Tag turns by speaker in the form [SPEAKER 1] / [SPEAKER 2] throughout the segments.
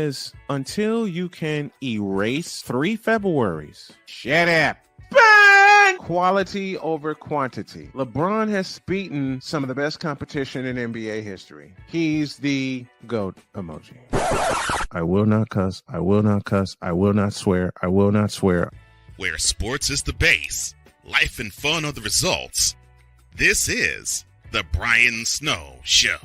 [SPEAKER 1] is until you can erase 3 Februaries.
[SPEAKER 2] Shut up.
[SPEAKER 1] Bang! Quality over quantity. LeBron has beaten some of the best competition in NBA history. He's the GOAT emoji. I will not cuss. I will not cuss. I will not swear. I will not swear.
[SPEAKER 3] Where sports is the base, life and fun are the results. This is the Brian Snow Show.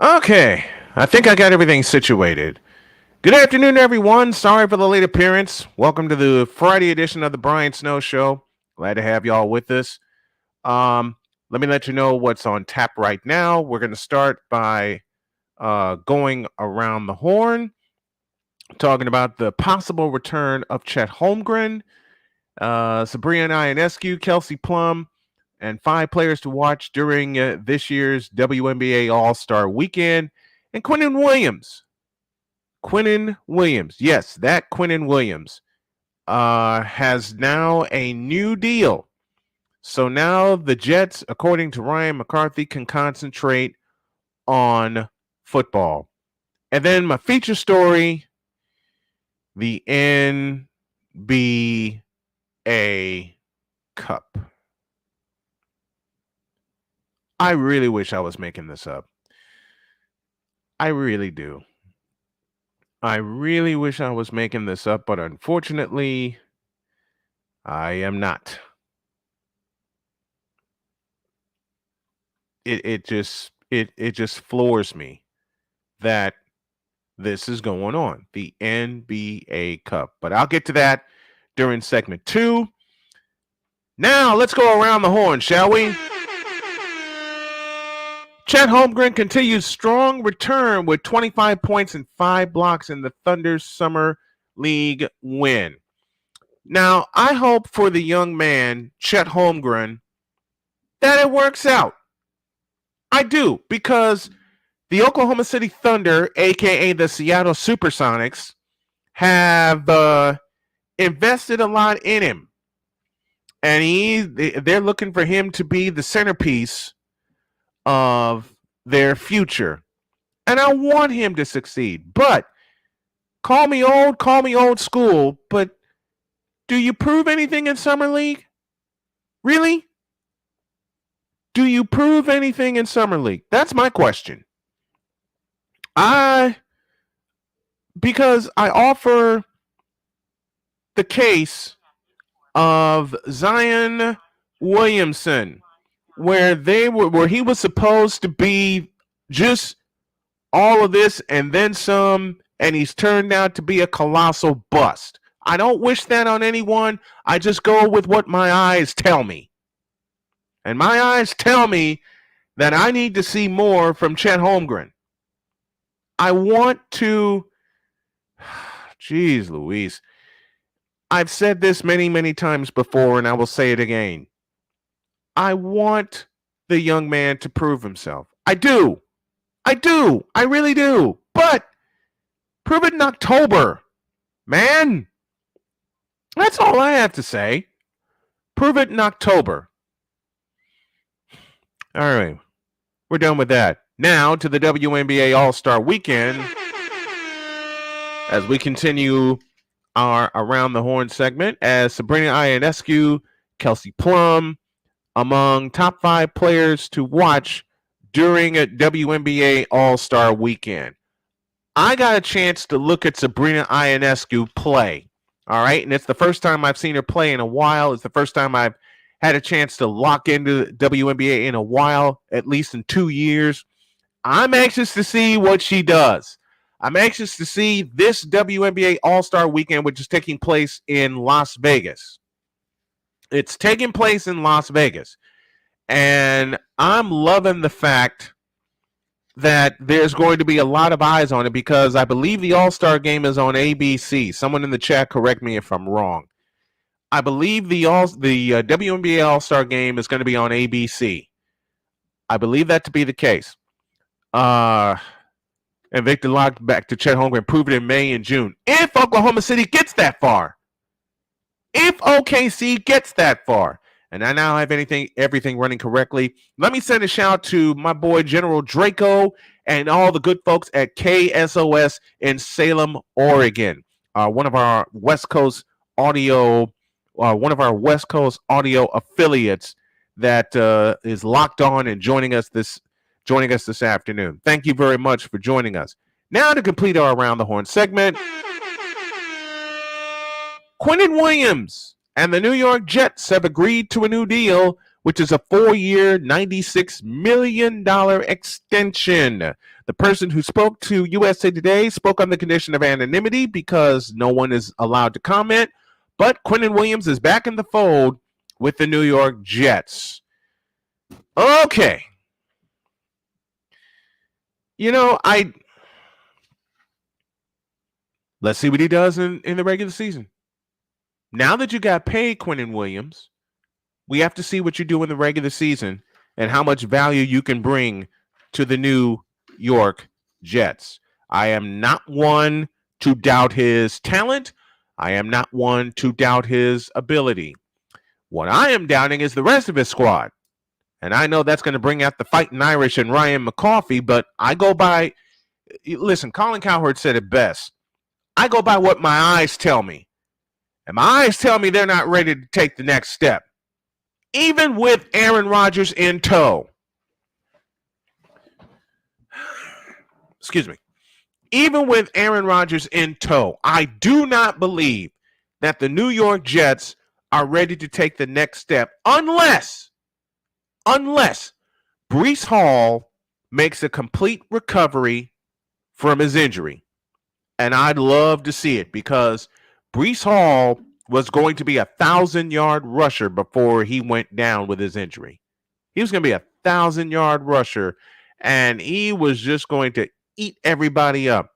[SPEAKER 1] Okay, I think I got everything situated. Good afternoon, everyone. Sorry for the late appearance. Welcome to the Friday edition of the Brian Snow Show. Glad to have y'all with us. Let me let you know what's on tap right now. We're going to start by going around the horn, talking about the possible return of Chet Holmgren, Sabrina Ionescu, Kelsey Plum, and 5 players to watch during this year's WNBA All-Star Weekend, and Quinnen Williams. Quinnen Williams, yes, that Quinnen Williams has now a new deal. So now the Jets, according to Ryan McCarthy, can concentrate on football. And then my feature story, the NBA Cup. I really wish I was making this up. I really do. I really wish I was making this up, but unfortunately, I am not. It just floors me that this is going on, the NBA Cup. But I'll get to that during segment 2. Now let's go around the horn, shall we? Chet Holmgren continues strong return with 25 points and 5 blocks in the Thunder's Summer League win. Now, I hope for the young man, Chet Holmgren, that it works out. I do, because the Oklahoma City Thunder, a.k.a. the Seattle Supersonics, have invested a lot in him. And they're looking for him to be the centerpiece of their future, and I want him to succeed. But call me old school, but do you prove anything in Summer League? Really? Do you prove anything in Summer League? That's my question. Because I offer the case of Zion Williamson, where he was supposed to be just all of this and then some, and he's turned out to be a colossal bust. I don't wish that on anyone. I just go with what my eyes tell me. And my eyes tell me that I need to see more from Chet Holmgren. I want to... Jeez Louise. I've said this many, many times before, and I will say it again. I want the young man to prove himself. I do. I really do. But prove it in October, man. That's all I have to say. Prove it in October. All right. We're done with that. Now to the WNBA All-Star Weekend as we continue our Around the Horn segment as Sabrina Ionescu, Kelsey Plum, among top 5 players to watch during a WNBA All-Star Weekend. I got a chance to look at Sabrina Ionescu play, all right? And it's the first time I've seen her play in a while. It's the first time I've had a chance to lock into the WNBA in a while, at least in 2 years. I'm anxious to see what she does. I'm anxious to see this WNBA All-Star Weekend, which is taking place in Las Vegas. It's taking place in Las Vegas. And I'm loving the fact that there's going to be a lot of eyes on it because I believe the All-Star game is on ABC. Someone in the chat correct me if I'm wrong. I believe the WNBA All-Star game is going to be on ABC. I believe that to be the case. And Victor Locke back to Chet Holmgren, prove it in May and June. If Oklahoma City gets that far. If OKC gets that far. And I now have everything running correctly. Let me send a shout out to my boy General Draco and all the good folks at KSOS in Salem, Oregon. One of our West Coast audio affiliates that is locked on and joining us this afternoon. Thank you very much for joining us. Now to complete our Around the Horn segment, Quinnen Williams and the New York Jets have agreed to a new deal, which is a 4-year, $96 million extension. The person who spoke to USA Today spoke on the condition of anonymity because no one is allowed to comment, but Quinnen Williams is back in the fold with the New York Jets. Okay. Let's see what he does in the regular season. Now that you got paid Quinnen Williams, we have to see what you do in the regular season and how much value you can bring to the New York Jets. I am not one to doubt his talent. I am not one to doubt his ability. What I am doubting is the rest of his squad. And I know that's going to bring out the fighting Irish and Ryan McCoffey, but I go by, listen, Colin Cowherd said it best. I go by what my eyes tell me. And my eyes tell me they're not ready to take the next step. Even with Aaron Rodgers in tow. Excuse me. Even with Aaron Rodgers in tow, I do not believe that the New York Jets are ready to take the next step unless Breece Hall makes a complete recovery from his injury. And I'd love to see it because Breece Hall was going to be a 1,000-yard rusher before he went down with his injury. He was going to be a 1,000-yard rusher, and he was just going to eat everybody up.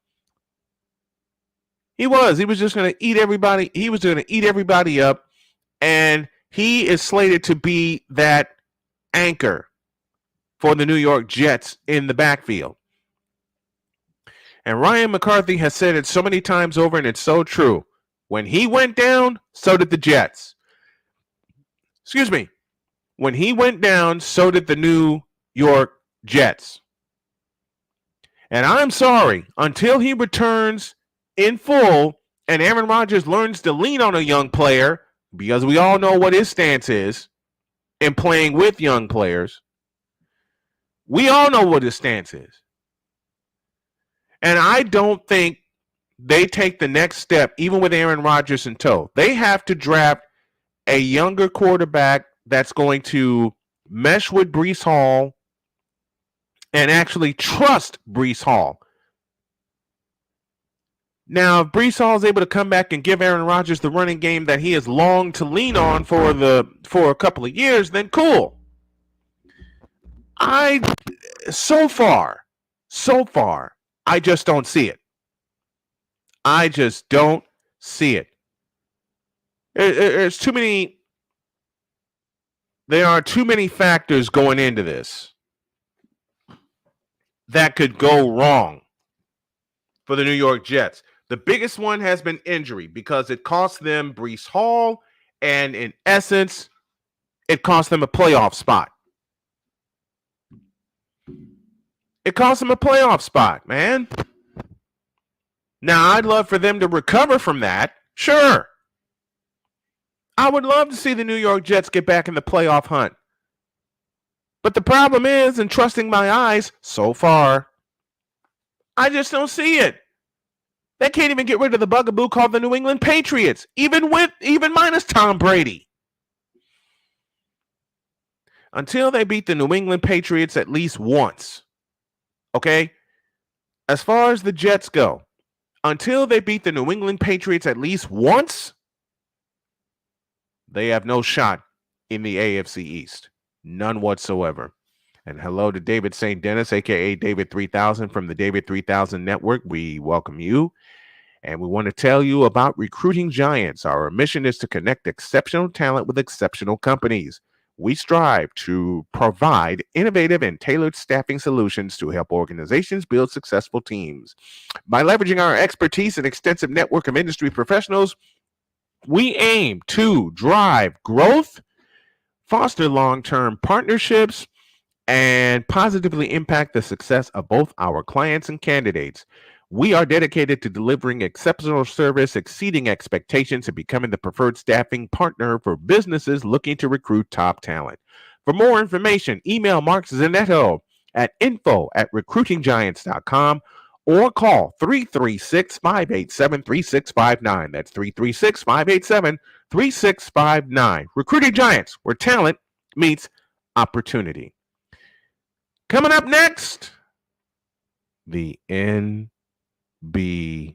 [SPEAKER 1] He was just going to eat everybody. He was going to eat everybody up, and he is slated to be that anchor for the New York Jets in the backfield. And Ryan McCarthy has said it so many times over, and it's so true. When he went down, so did the Jets. Excuse me. When he went down, so did the New York Jets. And I'm sorry, until he returns in full and Aaron Rodgers learns to lean on a young player, because we all know what his stance is in playing with young players. We all know what his stance is. And I don't think they take the next step, even with Aaron Rodgers in tow. They have to draft a younger quarterback that's going to mesh with Breece Hall and actually trust Breece Hall. Now, if Breece Hall is able to come back and give Aaron Rodgers the running game that he has longed to lean on for a couple of years, then cool. So far, I just don't see it. I just don't see it. There's too many. There are too many factors going into this that could go wrong for the New York Jets. The biggest one has been injury because it cost them Breece Hall, and in essence, it cost them a playoff spot. It cost them a playoff spot, man. Now, I'd love for them to recover from that. Sure. I would love to see the New York Jets get back in the playoff hunt. But the problem is, in trusting my eyes, so far, I just don't see it. They can't even get rid of the bugaboo called the New England Patriots, even minus Tom Brady. Until they beat the New England Patriots at least once. Okay? As far as the Jets go, until they beat the New England Patriots at least once, they have no shot in the AFC East. None whatsoever. And hello to David St. Dennis, aka David 3000 from the David 3000 Network. We welcome you. And we want to tell you about Recruiting Giants. Our mission is to connect exceptional talent with exceptional companies. We strive to provide innovative and tailored staffing solutions to help organizations build successful teams. By leveraging our expertise and extensive network of industry professionals, we aim to drive growth, foster long-term partnerships, and positively impact the success of both our clients and candidates. We are dedicated to delivering exceptional service, exceeding expectations, and becoming the preferred staffing partner for businesses looking to recruit top talent. For more information, email Mark Zanetto at info@recruitinggiants.com or call 336-587-3659. That's 336-587-3659. Recruiting Giants, where talent meets opportunity. Coming up next, the NBA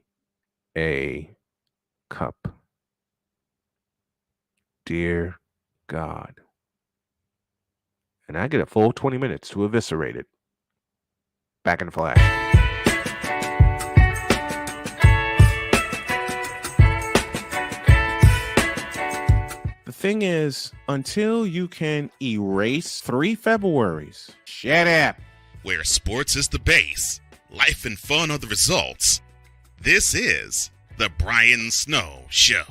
[SPEAKER 1] Cup. Dear God. And I get a full 20 minutes to eviscerate it. Back in a flash. The thing is, until you can erase 3 Februaries, shut up.
[SPEAKER 3] Where sports is the base, life and fun are the results. This is the Brian Snow Show.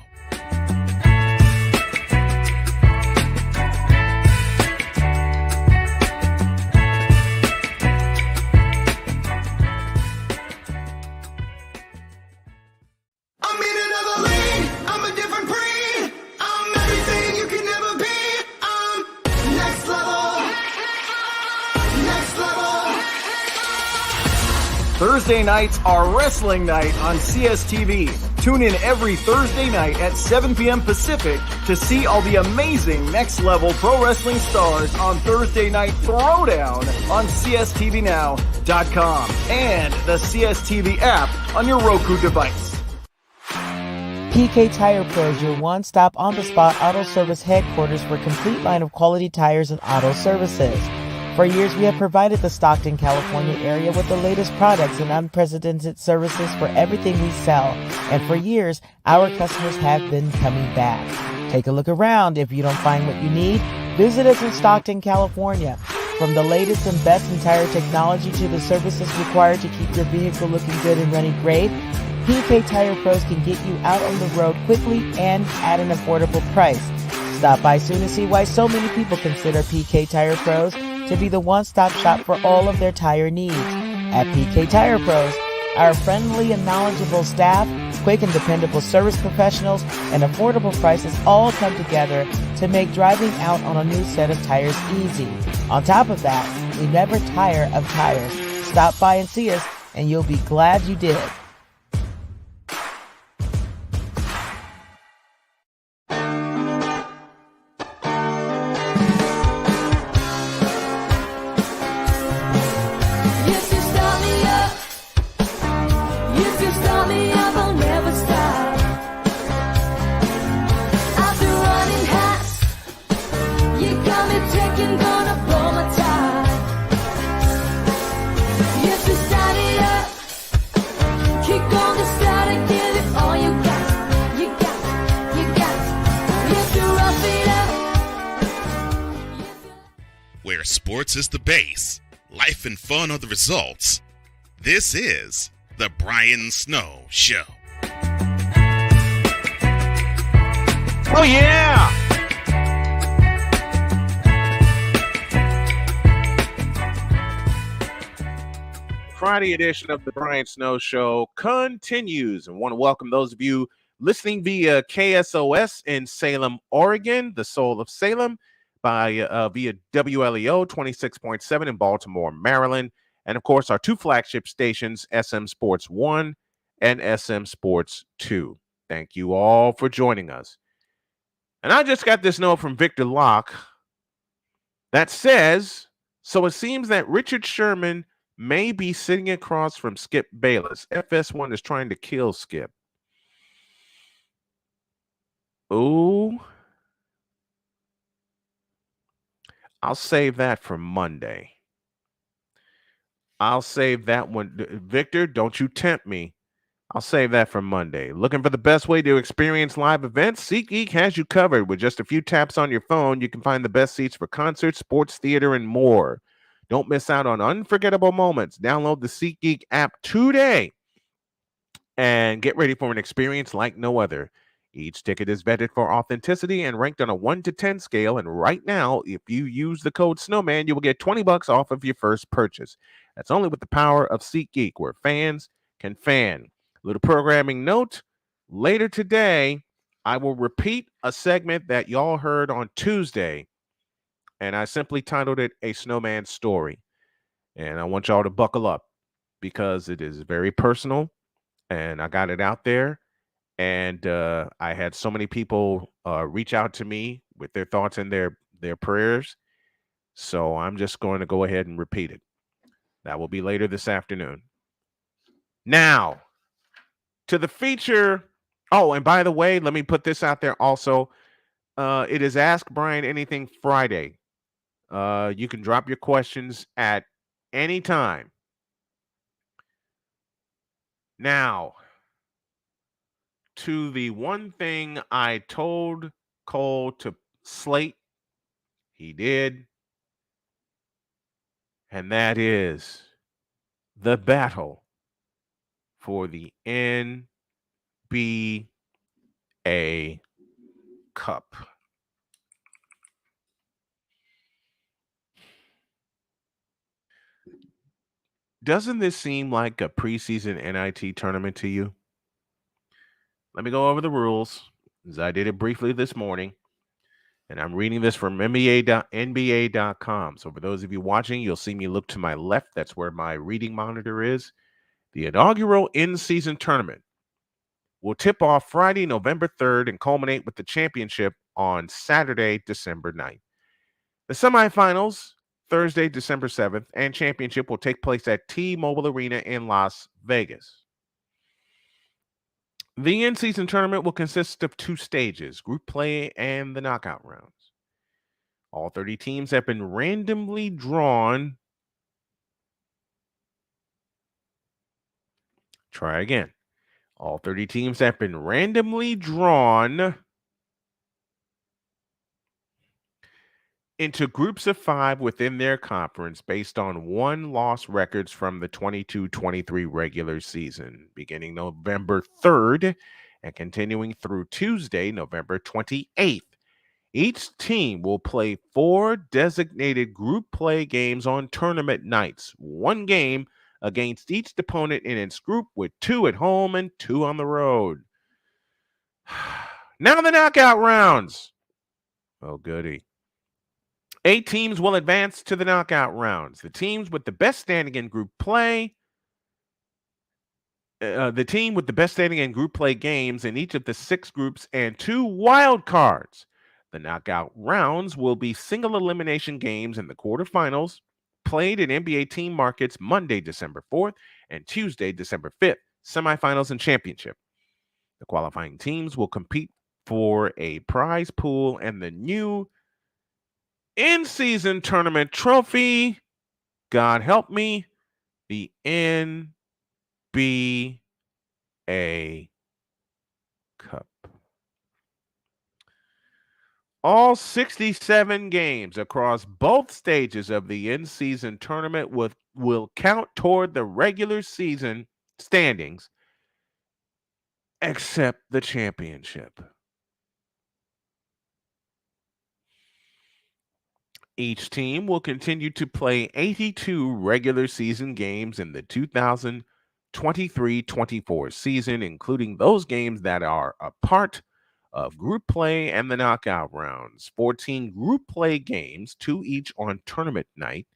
[SPEAKER 2] Thursday nights are wrestling night on CSTV. Tune in every Thursday night at 7 p.m. Pacific to see all the amazing Next Level Pro Wrestling stars on Thursday Night Throwdown on CSTVNow.com and the CSTV app on your Roku device.
[SPEAKER 4] PK Tire Pros, your one-stop on-the-spot auto service headquarters for a complete line of quality tires and auto services. For years, we have provided the Stockton, California area with the latest products and unprecedented services for everything we sell. And for years, our customers have been coming back. Take a look around. If you don't find what you need, visit us in Stockton, California. From the latest and best in tire technology to the services required to keep your vehicle looking good and running great, PK Tire Pros can get you out on the road quickly and at an affordable price. Stop by soon and see why so many people consider PK Tire Pros to be the one-stop shop for all of their tire needs. At PK Tire Pros, our friendly and knowledgeable staff, quick and dependable service professionals, and affordable prices all come together to make driving out on a new set of tires easy. On top of that, we never tire of tires. Stop by and see us, and you'll be glad you did.
[SPEAKER 3] Where sports is the base, life and fun are the results. This is the Brian Snow Show.
[SPEAKER 1] Oh, yeah! Friday edition of the Brian Snow Show continues. And want to welcome those of you listening via KSOS in Salem, Oregon, the soul of Salem, via WLEO 26.7 in Baltimore, Maryland. And, of course, our 2 flagship stations, SM Sports 1 and SM Sports 2. Thank you all for joining us. And I just got this note from Victor Locke that says, so it seems that Richard Sherman may be sitting across from Skip Bayless. FS1 is trying to kill Skip. Ooh. I'll save that for Monday. I'll save that one. Victor, don't you tempt me. I'll save that for Monday. Looking for the best way to experience live events? SeatGeek has you covered. With just a few taps on your phone, you can find the best seats for concerts, sports, theater, and more. Don't miss out on unforgettable moments. Download the SeatGeek app today and get ready for an experience like no other. Each ticket is vetted for authenticity and ranked on a 1 to 10 scale. And right now, if you use the code SNOWMAN, you will get $20 off of your first purchase. That's only with the power of SeatGeek, where fans can fan. Little programming note, later today, I will repeat a segment that y'all heard on Tuesday, and I simply titled it A Snowman Story. And I want y'all to buckle up because it is very personal, and I got it out there. And I had so many people reach out to me with their thoughts and their prayers. So I'm just going to go ahead and repeat it. That will be later this afternoon. Now, to the feature. Oh, and by the way, let me put this out there also. It is Ask Brian Anything Friday. You can drop your questions at any time. Now, to the one thing I told Cole to slate, he did. And that is the battle for the NBA Cup. Doesn't this seem like a preseason NIT tournament to you? Let me go over the rules, as I did it briefly this morning. And I'm reading this from NBA.com. So for those of you watching, you'll see me look to my left. That's where my reading monitor is. The inaugural in-season tournament will tip off Friday, November 3rd, and culminate with the championship on Saturday, December 9th. The semifinals, Thursday, December 7th, and championship will take place at T-Mobile Arena in Las Vegas. The in-season tournament will consist of 2 stages, group play and the knockout rounds. All 30 teams have been randomly drawn. Try again. All 30 teams have been randomly drawn into groups of 5 within their conference based on won-loss records from the 22-23 regular season, beginning November 3rd and continuing through Tuesday, November 28th. Each team will play 4 designated group play games on tournament nights, 1 game against each opponent in its group, with 2 at home and 2 on the road. Now the knockout rounds. Oh, goody. 8 teams will advance to the knockout rounds. The teams with the best standing in group play, games in each of the 6 groups and 2 wild cards. The knockout rounds will be single elimination games in the quarterfinals, played in NBA team markets Monday, December 4th and Tuesday, December 5th, semifinals and championship. The qualifying teams will compete for a prize pool and the new in-season tournament trophy. God help me, the NBA Cup. All 67 games across both stages of the in-season tournament will count toward the regular season standings, except the championship. Each team will continue to play 82 regular season games in the 2023-24 season, including those games that are a part of group play and the knockout rounds. 14 group play games, 2 each on tournament night,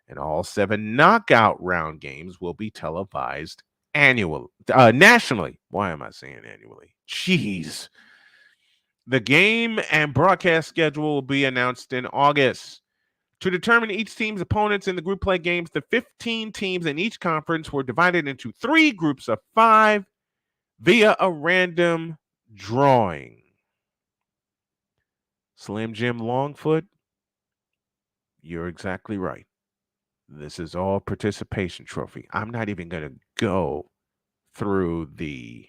[SPEAKER 1] and all 7 knockout round games will be televised nationally. Why am I saying annually? Jeez. The game and broadcast schedule will be announced in August. To determine each team's opponents in the group play games, the 15 teams in each conference were divided into 3 groups of 5 via a random drawing. Slim Jim Longfoot, you're exactly right. This is all participation trophy. I'm not even going to go through the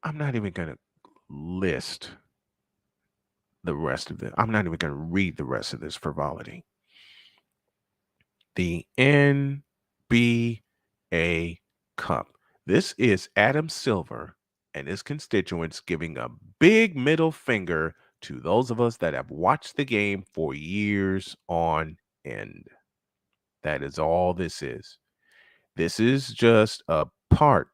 [SPEAKER 1] I'm not even going to list the rest of it. I'm not even going to read the rest of this frivolity. The NBA Cup. This is Adam Silver and his constituents giving a big middle finger to those of us that have watched the game for years on end. That is all this is. This is just a part.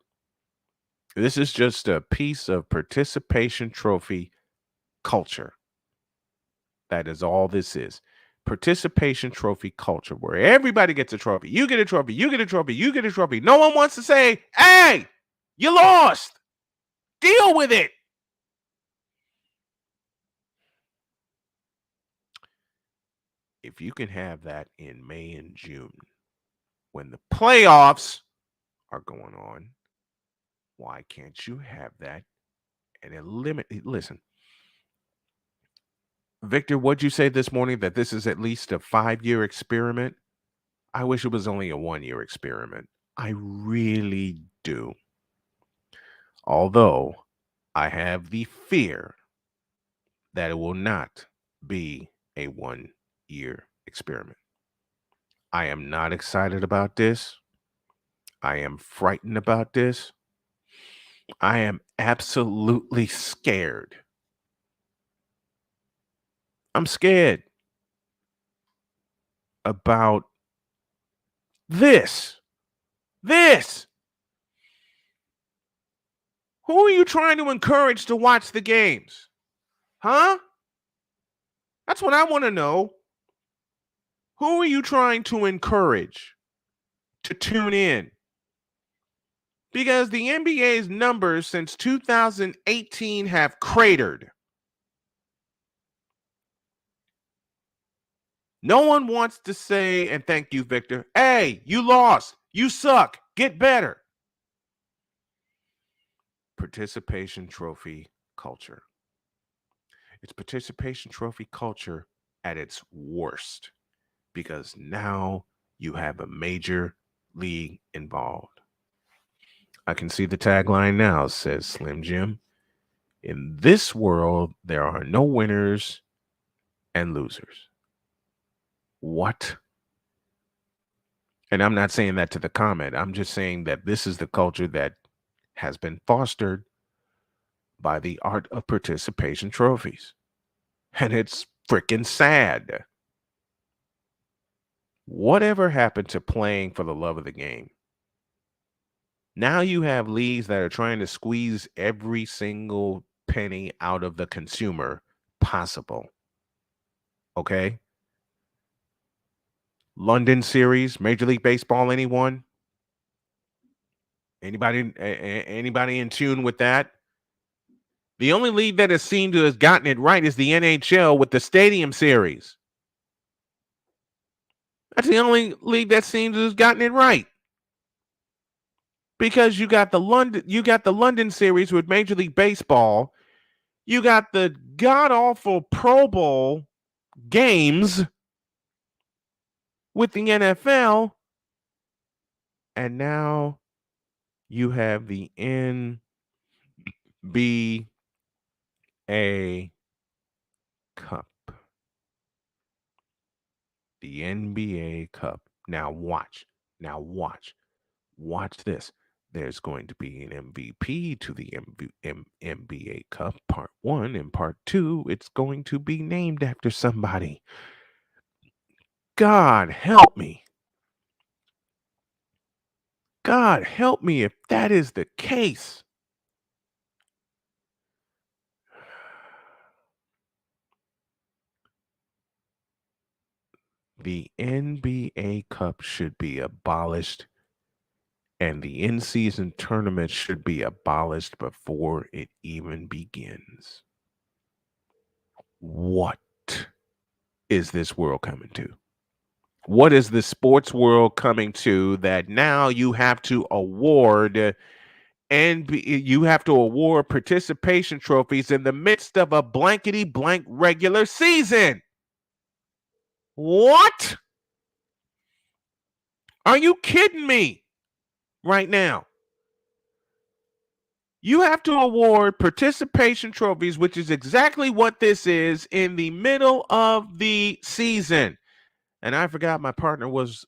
[SPEAKER 1] This is just a piece of participation trophy culture. That is all this is. Participation trophy culture, where everybody gets a trophy. You get a trophy, you get a trophy, you get a trophy. No one wants to say, hey, you lost. Deal with it. If you can have that in May and June, when the playoffs are going on, why can't you have that and eliminate? Listen, Victor, what'd you say this morning that this is at least a 5-year experiment? I wish it was only a 1-year experiment. I really do. Although I have the fear that it will not be a 1-year experiment. I am not excited about this. I am frightened about this. I am absolutely scared. I'm scared about this. This. Who are you trying to encourage to watch the games? Huh? That's what I want to know. Who are you trying to encourage to tune in? Because the NBA's numbers since 2018 have cratered. No one wants to say, and thank you, Victor, hey, you lost. You suck. Get better. Participation trophy culture. It's participation trophy culture at its worst because now you have a major league involved. I can see the tagline now, says Slim Jim. In this world, there are no winners and losers. What? And I'm not saying that to the comment. I'm just saying that this is the culture that has been fostered by the art of participation trophies. And it's freaking sad. Whatever happened to playing for the love of the game? Now you have leagues that are trying to squeeze every single penny out of the consumer possible. Okay? London series, Major League Baseball, anyone? Anybody in tune with that? The only league that has seemed to have gotten it right is the NHL with the Stadium Series. That's the only league that seems to have gotten it right. Because you got the London series with Major League Baseball. You got the god-awful Pro Bowl games with the NFL. And now you have the NBA Cup. The NBA Cup. Now watch. Watch this. There's going to be an MVP to the NBA Cup, part 1, and part 2, it's going to be named after somebody. God help me. God help me if that is the case. The NBA Cup should be abolished, and the in-season tournament should be abolished before it even begins. What is this world coming to? What is the sports world coming to that now you have to award and you have to award participation trophies in the midst of a blankety blank regular season. What? Are you kidding me right now? You have to award participation trophies, which is exactly what this is, in the middle of the season. And I forgot my partner was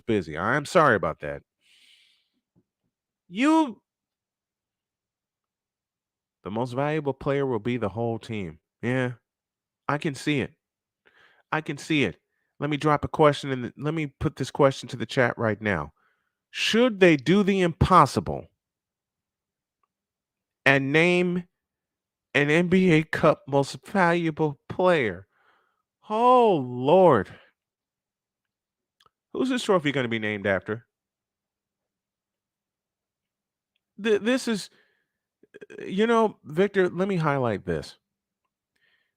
[SPEAKER 1] busy. I'm sorry about that. The most valuable player will be the whole team. Yeah, I can see it. I can see it. Let me drop a question and let me put this question to the chat right now. Should they do the impossible and name an NBA Cup most valuable player? Oh, Lord. Who's this trophy going to be named after? This is, Victor, let me highlight this.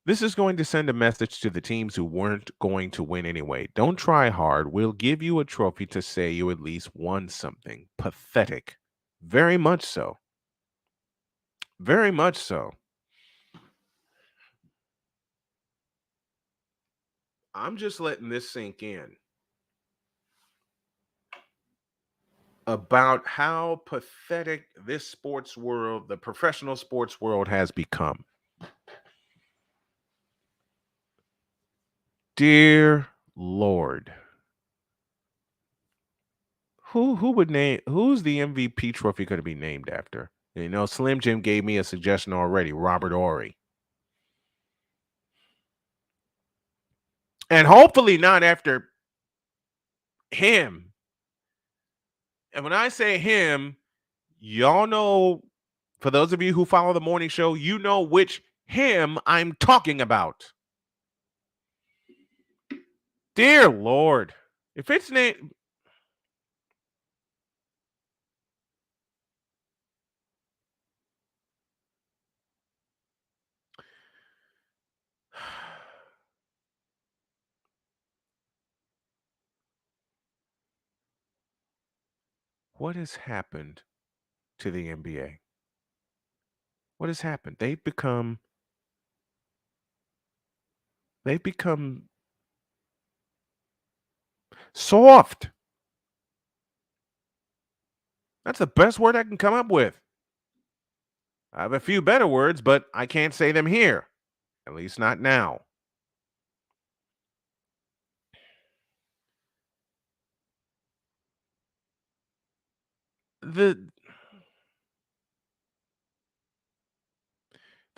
[SPEAKER 1] This is going to send a message to the teams who weren't going to win anyway. Don't try hard. We'll give you a trophy to say you at least won something. Pathetic. Very much so. Very much so. I'm just letting this sink in about how pathetic this sports world, the professional sports world, has become. Dear Lord. Who's the MVP trophy going to be named after? Slim Jim gave me a suggestion already, Robert Horry. And hopefully not after him. And when I say him, y'all know, for those of you who follow the morning show, you know which him I'm talking about. Dear Lord. If it's named... What has happened to the NBA? What has happened? They've become soft. That's the best word I can come up with. I have a few better words, but I can't say them here. At least not now. The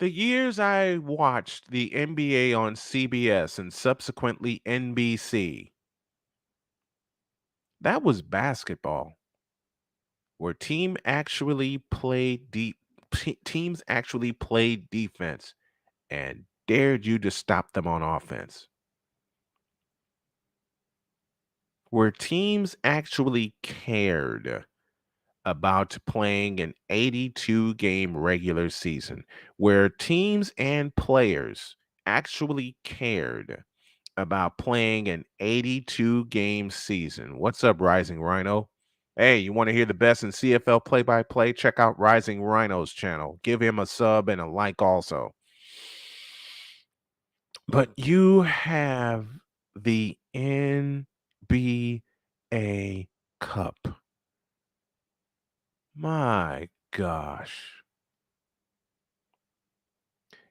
[SPEAKER 1] years I watched the NBA on CBS and subsequently NBC, that was basketball, where teams actually played defense and dared you to stop them on offense. Where teams actually cared about playing an 82-game regular season, where teams and players actually cared about playing an 82-game season. What's up, Rising Rhino? Hey, you want to hear the best in CFL play-by-play? Check out Rising Rhino's channel. Give him a sub and a like also. But you have the NBA Cup. My gosh.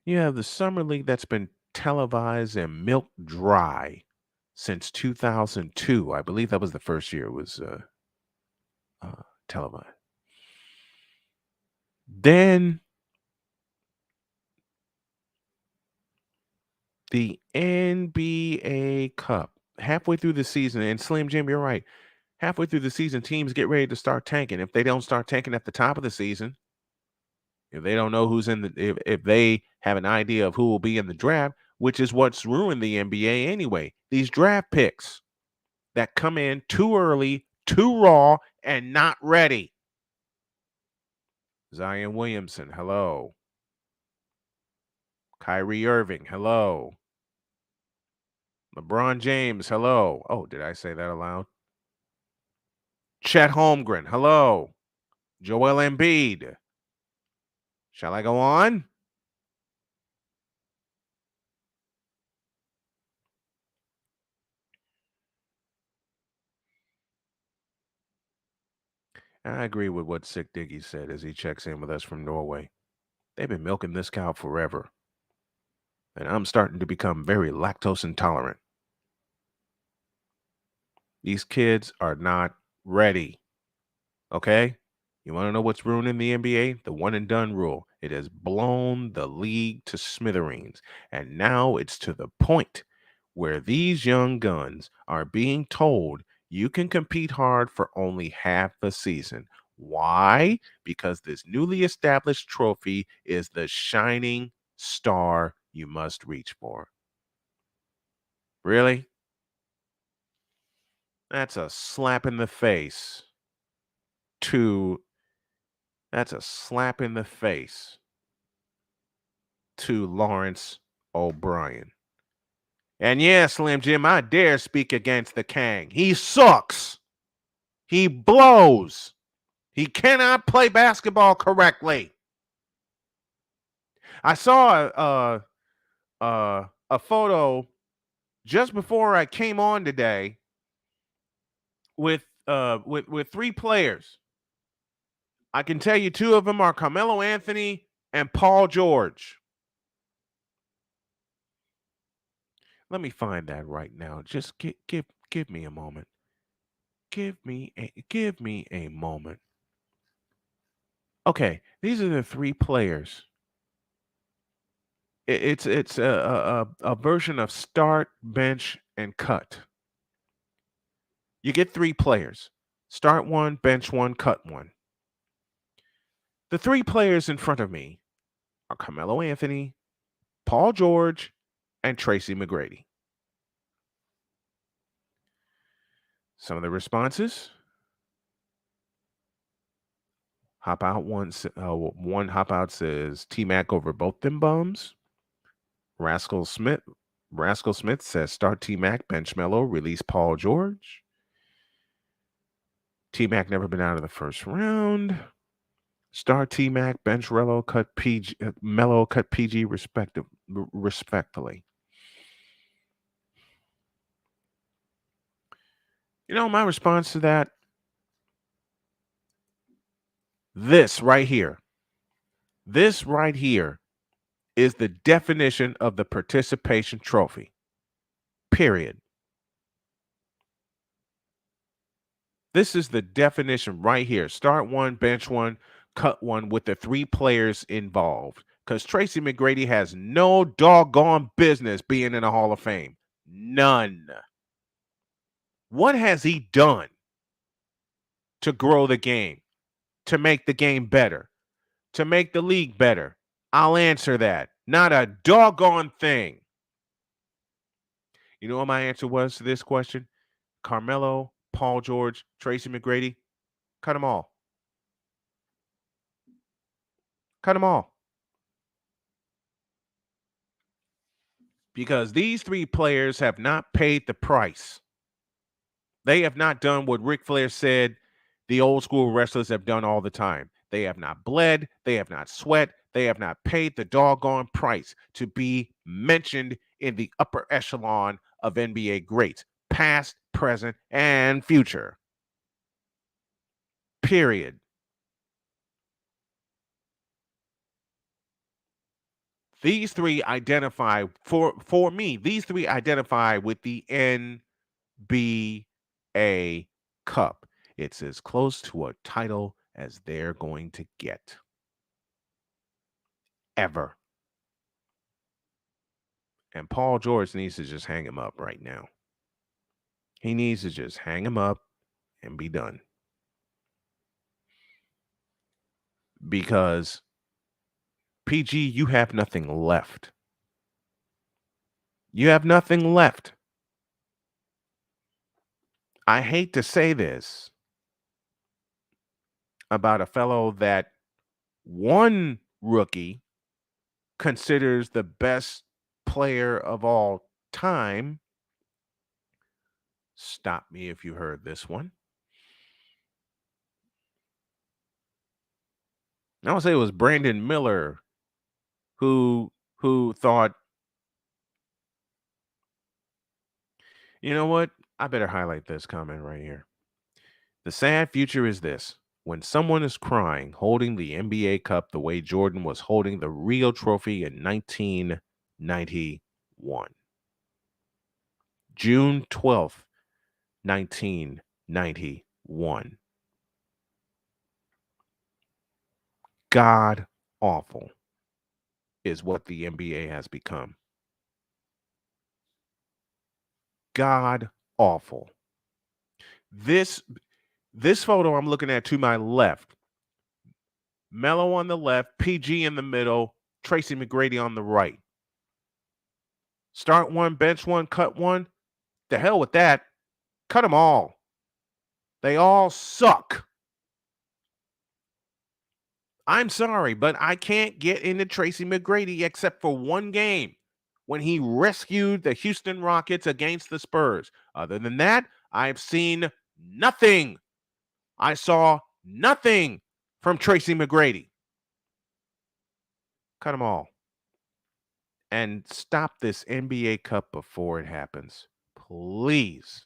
[SPEAKER 1] You have the Summer League that's been televised and milked dry since 2002. I believe that was the first year it was televised. Then the NBA Cup, halfway through the season, and Slim Jim, you're right. Halfway through the season, teams get ready to start tanking. If they don't start tanking at the top of the season, if they don't know who's in the, if they have an idea of who will be in the draft, which is what's ruined the NBA anyway, these draft picks that come in too early, too raw, and not ready. Zion Williamson, hello. Kyrie Irving, hello. LeBron James, hello. Oh, did I say that aloud? Chet Holmgren, hello. Joel Embiid. Shall I go on? I agree with what Sick Diggy said as he checks in with us from Norway. They've been milking this cow forever, and I'm starting to become very lactose intolerant. These kids are not ready. Okay? You want to know what's ruining the NBA? The one and done rule. It has blown the league to smithereens. And now it's to the point where these young guns are being told you can compete hard for only half the season. Why? Because this newly established trophy is the shining star you must reach for. Really? That's a slap in the face to That's a slap in the face to Lawrence O'Brien. And yeah, Slim Jim, I dare speak against the Kang. He sucks. He blows. He cannot play basketball correctly. I saw a photo just before I came on today with three players. I can tell you two of them are Carmelo Anthony and Paul George. Let me find that right now. Just give me a moment. Give me a moment. Okay, these are the three players. It's a version of start, bench, and cut. You get three players. Start one, bench one, cut one. The three players in front of me are Carmelo Anthony, Paul George, and Tracy McGrady. Some of the responses. Hop out one hop out says T-Mac over both them bums. Rascal Smith says start T-Mac, bench Melo, release Paul George. T-Mac never been out of the first round. Start T-Mac, bench Melo, cut PG, Melo, cut PG respectfully. You know my response to that? This right here is the definition of the participation trophy. Period. This is the definition right here. Start one, bench one, cut one with the three players involved. Because Tracy McGrady has no doggone business being in the Hall of Fame. None. What has he done to grow the game, to make the game better, to make the league better? I'll answer that. Not a doggone thing. You know what my answer was to this question? Carmelo, Paul George, Tracy McGrady, cut them all. Cut them all. Because these three players have not paid the price. They have not done what Ric Flair said the old school wrestlers have done all the time. They have not bled. They have not sweat. They have not paid the doggone price to be mentioned in the upper echelon of NBA greats, past, present, and future. Period. These three identify for me. These three identify with the NBA Cup. It's as close to a title as they're going to get. Ever. And Paul George needs to just hang him up right now. He needs to just hang him up and be done. Because PG, you have nothing left. You have nothing left. I hate to say this about a fellow that one rookie considers the best player of all time. Stop me if you heard this one. I would say it was Brandon Miller who thought, you know what? I better highlight this comment right here. The sad future is this. When someone is crying, holding the NBA Cup the way Jordan was holding the Rio Trophy in 1991. June 12th, 1991. God awful is what the NBA has become. God awful. This photo I'm looking at to my left, Melo on the left, PG in the middle, Tracy McGrady on the right. Start one, bench one, cut one. The hell with that. Cut them all. They all suck. I'm sorry, but I can't get into Tracy McGrady except for one game when he rescued the Houston Rockets against the Spurs. Other than that, I've seen nothing. I saw nothing from Tracy McGrady. Cut them all. And stop this NBA Cup before it happens. Please.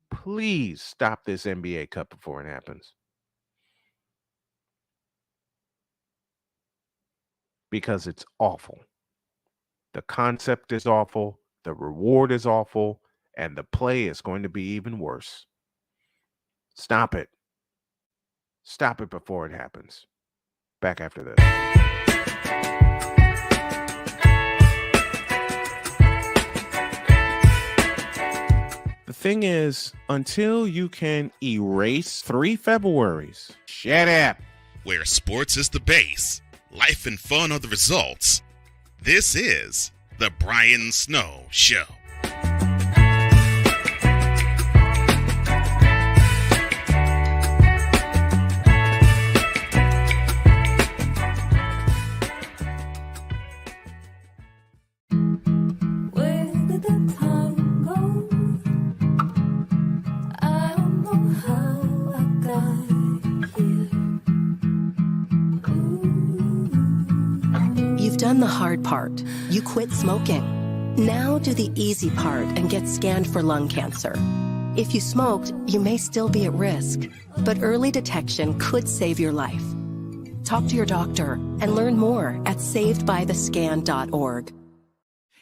[SPEAKER 1] Please stop this NBA Cup before it happens. Because it's awful. The concept is awful. The reward is awful. And the play is going to be even worse. Stop it. Stop it before it happens. Back after this. The thing is, until you can erase 3 Februaries, shut up.
[SPEAKER 3] Where sports is the base, life and fun are the results. This is the Brian Snow Show.
[SPEAKER 5] You've done the hard part. You quit smoking. Now do the easy part and get scanned for lung cancer. If you smoked, you may still be at risk, but early detection could save your life. Talk to your doctor and learn more at savedbythescan.org.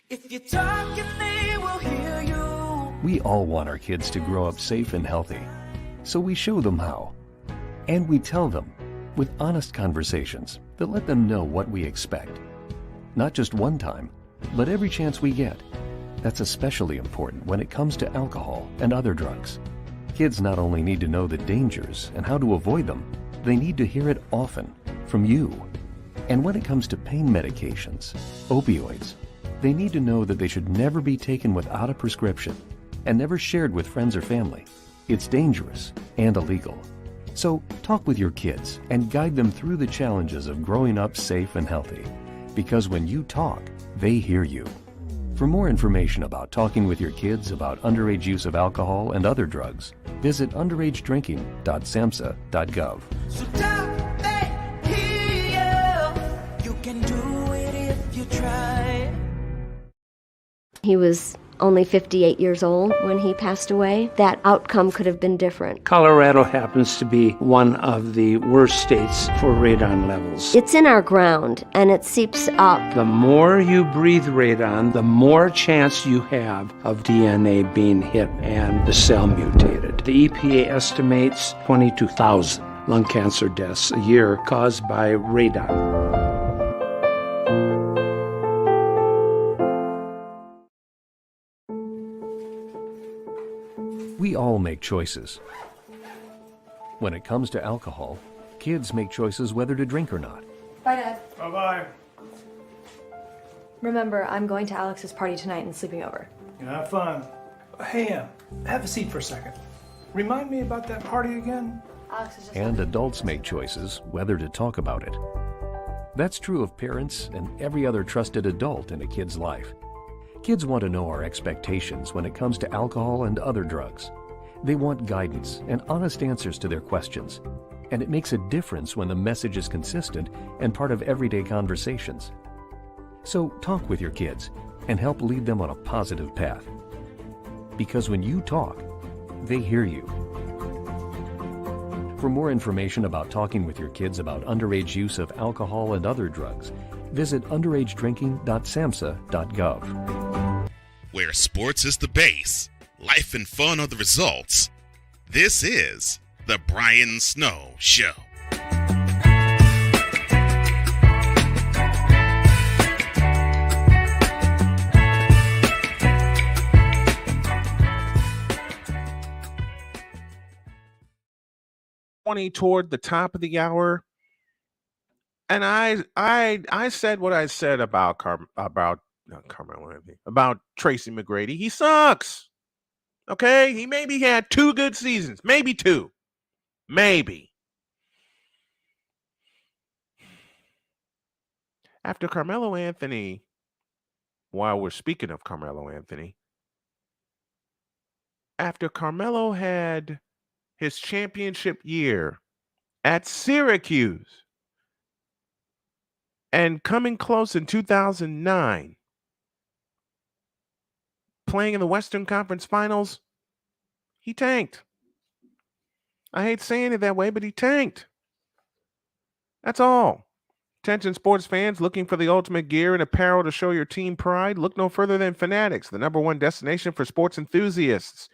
[SPEAKER 6] If you talk, they will hear you.
[SPEAKER 7] We all want our kids to grow up safe and healthy, so we show them how. And we tell them with honest conversations that let them know what we expect. Not just one time, but every chance we get. That's especially important when it comes to alcohol and other drugs. Kids not only need to know the dangers and how to avoid them, they need to hear it often from you. And when it comes to pain medications, opioids, they need to know that they should never be taken without a prescription and never shared with friends or family. It's dangerous and illegal. So talk with your kids and guide them through the challenges of growing up safe and healthy. Because when you talk, they hear you. For more information about talking with your kids about underage use of alcohol and other drugs, visit underagedrinking.samhsa.gov.
[SPEAKER 6] So talk, they hear you. You can do it if you try.
[SPEAKER 8] He was only 58 years old when he passed away. That outcome could have been different.
[SPEAKER 9] Colorado happens to be one of the worst states for radon levels.
[SPEAKER 8] It's in our ground and it seeps up.
[SPEAKER 9] The more you breathe radon, the more chance you have of DNA being hit and the cell mutated. The EPA estimates 22,000 lung cancer deaths a year caused by radon.
[SPEAKER 7] We all make choices. When it comes to alcohol, kids make choices whether to drink or not.
[SPEAKER 10] Bye, Dad.
[SPEAKER 11] Bye-bye.
[SPEAKER 10] Remember, I'm going to Alex's party tonight and sleeping over.
[SPEAKER 11] Have fun. Hey, have a seat for a second. Remind me about that party again?
[SPEAKER 10] Alex is just...
[SPEAKER 7] And adults make choices whether to talk about it. That's true of parents and every other trusted adult in a kid's life. Kids want to know our expectations when it comes to alcohol and other drugs. They want guidance and honest answers to their questions. And it makes a difference when the message is consistent and part of everyday conversations. So talk with your kids and help lead them on a positive path. Because when you talk, they hear you. For more information about talking with your kids about underage use of alcohol and other drugs, visit underagedrinking.samhsa.gov.
[SPEAKER 3] Where sports is the base, life and fun are the results. This is The Brian Snow Show.
[SPEAKER 1] Toward the top of the hour, and I said what I said about Carmelo Anthony, about Tracy McGrady. He sucks. Okay, he maybe had 2 good seasons, maybe 2, maybe. After Carmelo Anthony, while we're speaking of Carmelo Anthony, after Carmelo had his championship year at Syracuse and coming close in 2009, playing in the Western Conference Finals, he tanked. I hate saying it that way, but he tanked. That's all. Attention sports fans looking for the ultimate gear and apparel to show your team pride, look no further than Fanatics, the #1 destination for sports enthusiasts.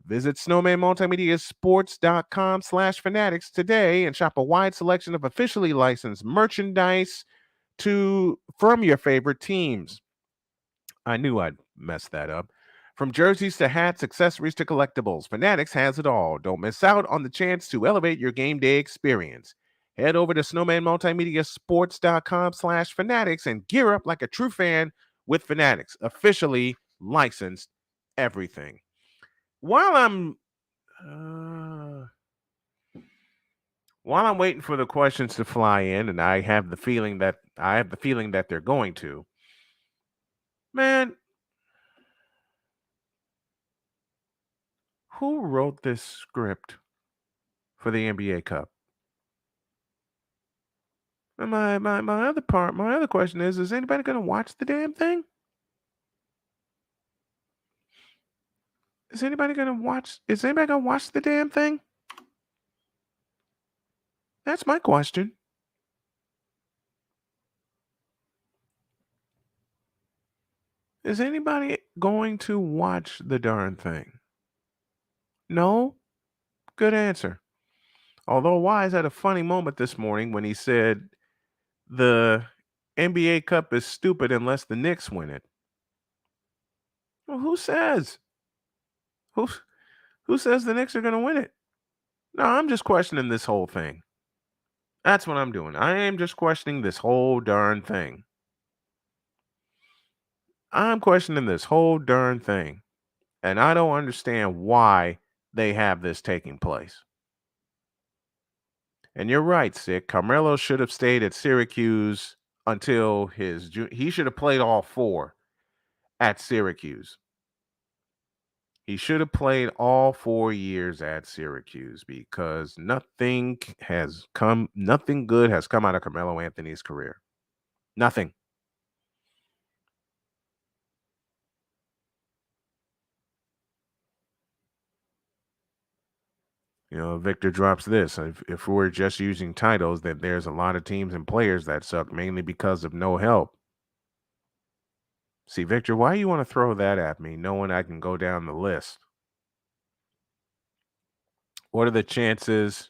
[SPEAKER 1] Visit snowmanmultimediasports.com/fanatics today and shop a wide selection of officially licensed merchandise from your favorite teams. I knew I'd mess that up. From jerseys to hats, accessories to collectibles, Fanatics has it all. Don't miss out on the chance to elevate your game day experience. Head over to snowmanmultimediasports.com/fanatics and gear up like a true fan with Fanatics, officially licensed everything. While I'm waiting for the questions to fly in, and I have the feeling that they're going to, man, who wrote this script for the NBA Cup? And my other question is anybody going to watch the damn thing? Is anybody going to watch the damn thing? That's my question. Is anybody going to watch the darn thing? No? Good answer. Although Wise had a funny moment this morning when he said the NBA Cup is stupid unless the Knicks win it. Well, who says? Who says the Knicks are going to win it? No, I'm just questioning this whole thing. That's what I'm doing. I am just questioning this whole darn thing. I'm questioning this whole darn thing. And I don't understand why they have this taking place. And you're right, Sick. Carmelo should have stayed at Syracuse until he should have played all 4 at Syracuse. He should have played all 4 years at Syracuse because nothing good has come out of Carmelo Anthony's career. Nothing. You know, Victor drops this. If we're just using titles, then there's a lot of teams and players that suck mainly because of no help. See, Victor, why you want to throw that at me knowing I can go down the list? What are the chances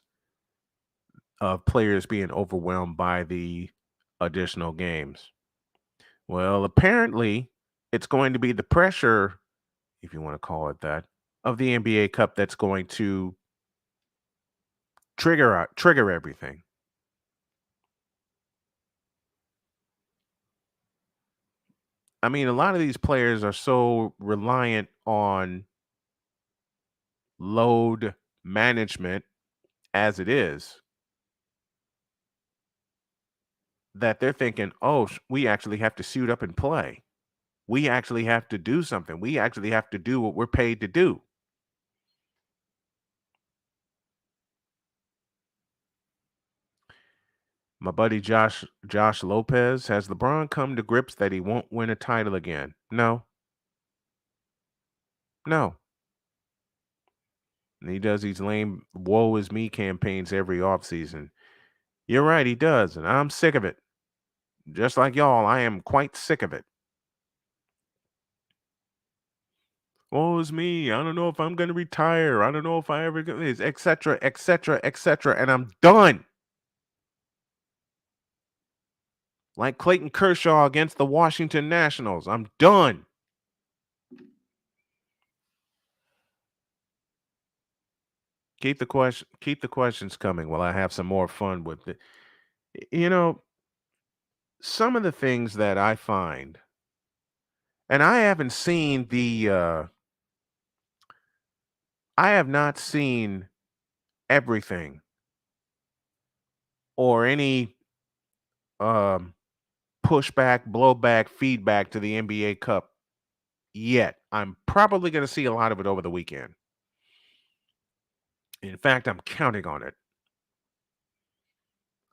[SPEAKER 1] of players being overwhelmed by the additional games? Well, apparently it's going to be the pressure, if you want to call it that, of the NBA Cup that's going to trigger everything. I mean, a lot of these players are so reliant on load management as it is that they're thinking, oh, we actually have to suit up and play. We actually have to do something. We actually have to do what we're paid to do. My buddy Josh Lopez, has LeBron come to grips that he won't win a title again? No. No. And he does these lame woe is me campaigns every offseason. You're right, he does, and I'm sick of it. Just like y'all, I am quite sick of it. Woe is me. I don't know if I'm going to retire. I don't know if I ever get this, etc., etc., etc., and I'm done. Like Clayton Kershaw against the Washington Nationals. I'm done. Keep the questions coming while I have some more fun with it. You know, some of the things that I find, and I haven't seen I have not seen everything or any um, pushback, blowback, feedback to the NBA Cup yet. I'm probably going to see a lot of it over the weekend. In fact, I'm counting on it.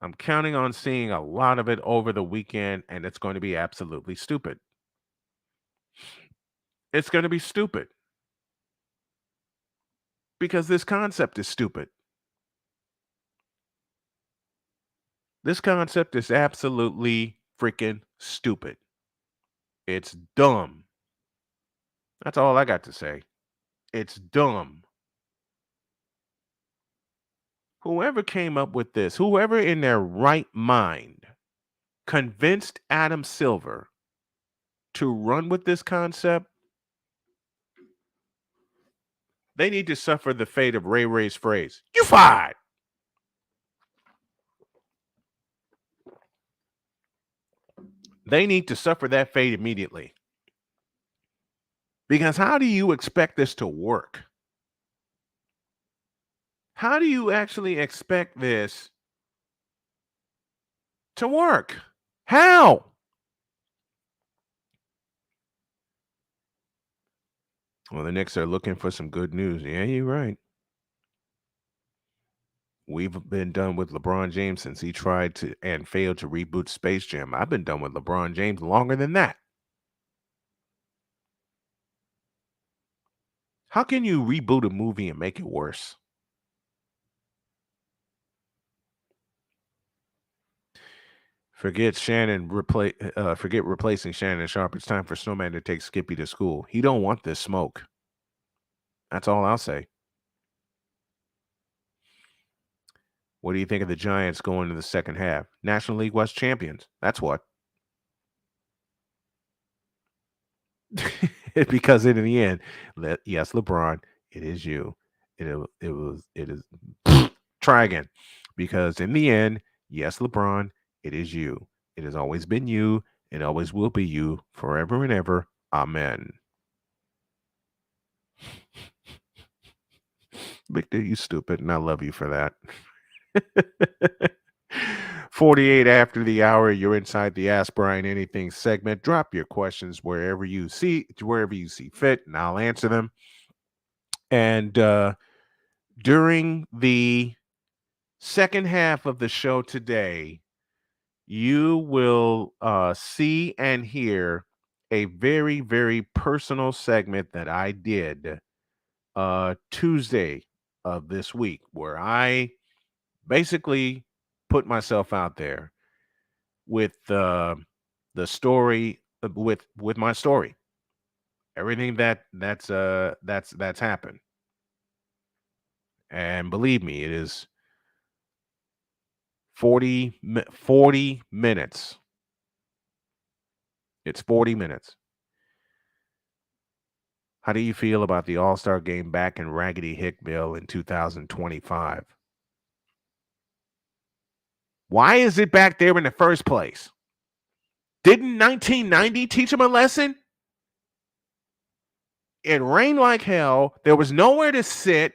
[SPEAKER 1] I'm counting on seeing a lot of it over the weekend, and it's going to be absolutely stupid. It's going to be stupid because this concept is stupid. This concept is absolutely freaking stupid. It's dumb. That's all I got to say. It's dumb. Whoever came up with this, whoever in their right mind convinced Adam Silver to run with this concept, they need to suffer the fate of Ray Ray's phrase, "You fired." They need to suffer that fate immediately. Because how do you expect this to work? How do you actually expect this to work? How? Well, the Knicks are looking for some good news. Yeah, you're right. We've been done with LeBron James since he tried to and failed to reboot Space Jam. I've been done with LeBron James longer than that. How can you reboot a movie and make it worse? Forget replacing Shannon Sharp. It's time for Snowman to take Skippy to school. He don't want this smoke. That's all I'll say. What do you think of the Giants going to the second half? National League West champions. That's what. Because in the end, yes, LeBron, it is you. It is. Try again. Because in the end, yes, LeBron, it is you. It has always been you. It always will be you forever and ever. Amen. Victor, you stupid, and I love you for that. 48 after the hour, you're inside the Ask Brian Anything segment. Drop your questions wherever you see fit, and I'll answer them. And during the second half of the show today, you will see and hear a very, very personal segment that I did Tuesday of this week, where I basically put myself out there with the story, with my story, everything that's happened. And believe me, it is 40 minutes. It's 40 minutes. How do you feel about the All-Star game back in Raggedy Hickville in 2025? Why is it back there in the first place? Didn't 1990 teach them a lesson? It rained like hell. There was nowhere to sit.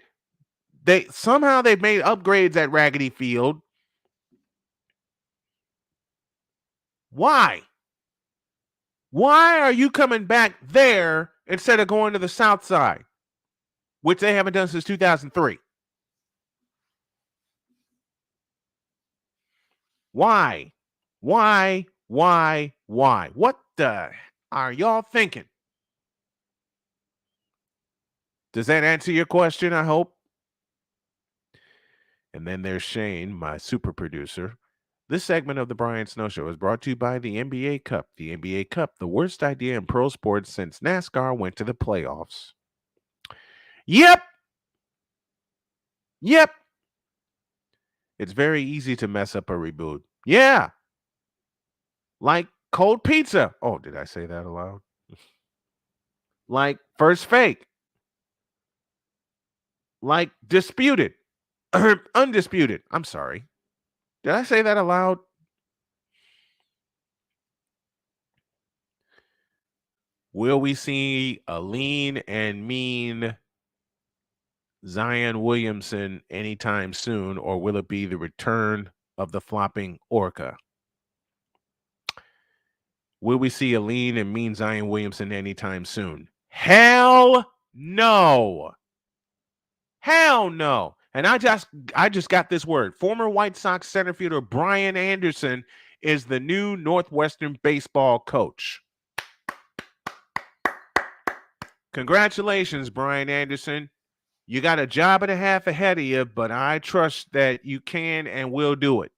[SPEAKER 1] They've made upgrades at Raggedy Field. Why? Why are you coming back there instead of going to the South Side, which they haven't done since 2003? Why? Why? What the are y'all thinking? Does that answer your question, I hope? And then there's Shane, my super producer. This segment of the Brian Snow Show is brought to you by the NBA Cup. The NBA Cup, the worst idea in pro sports since NASCAR went to the playoffs. Yep. It's very easy to mess up a reboot. Yeah. Like cold pizza. Oh, did I say that aloud? Like first fake. Like disputed. Undisputed. I'm sorry. Did I say that aloud? Will we see a lean and mean Zion Williamson anytime soon, or will it be the return of the flopping orca? Will we see a lean and mean Zion Williamson anytime soon? Hell no. Hell no. And I just got this word. Former White Sox center fielder Brian Anderson is the new Northwestern baseball coach. Congratulations, Brian Anderson. You got a job and a half ahead of you, but I trust that you can and will do it.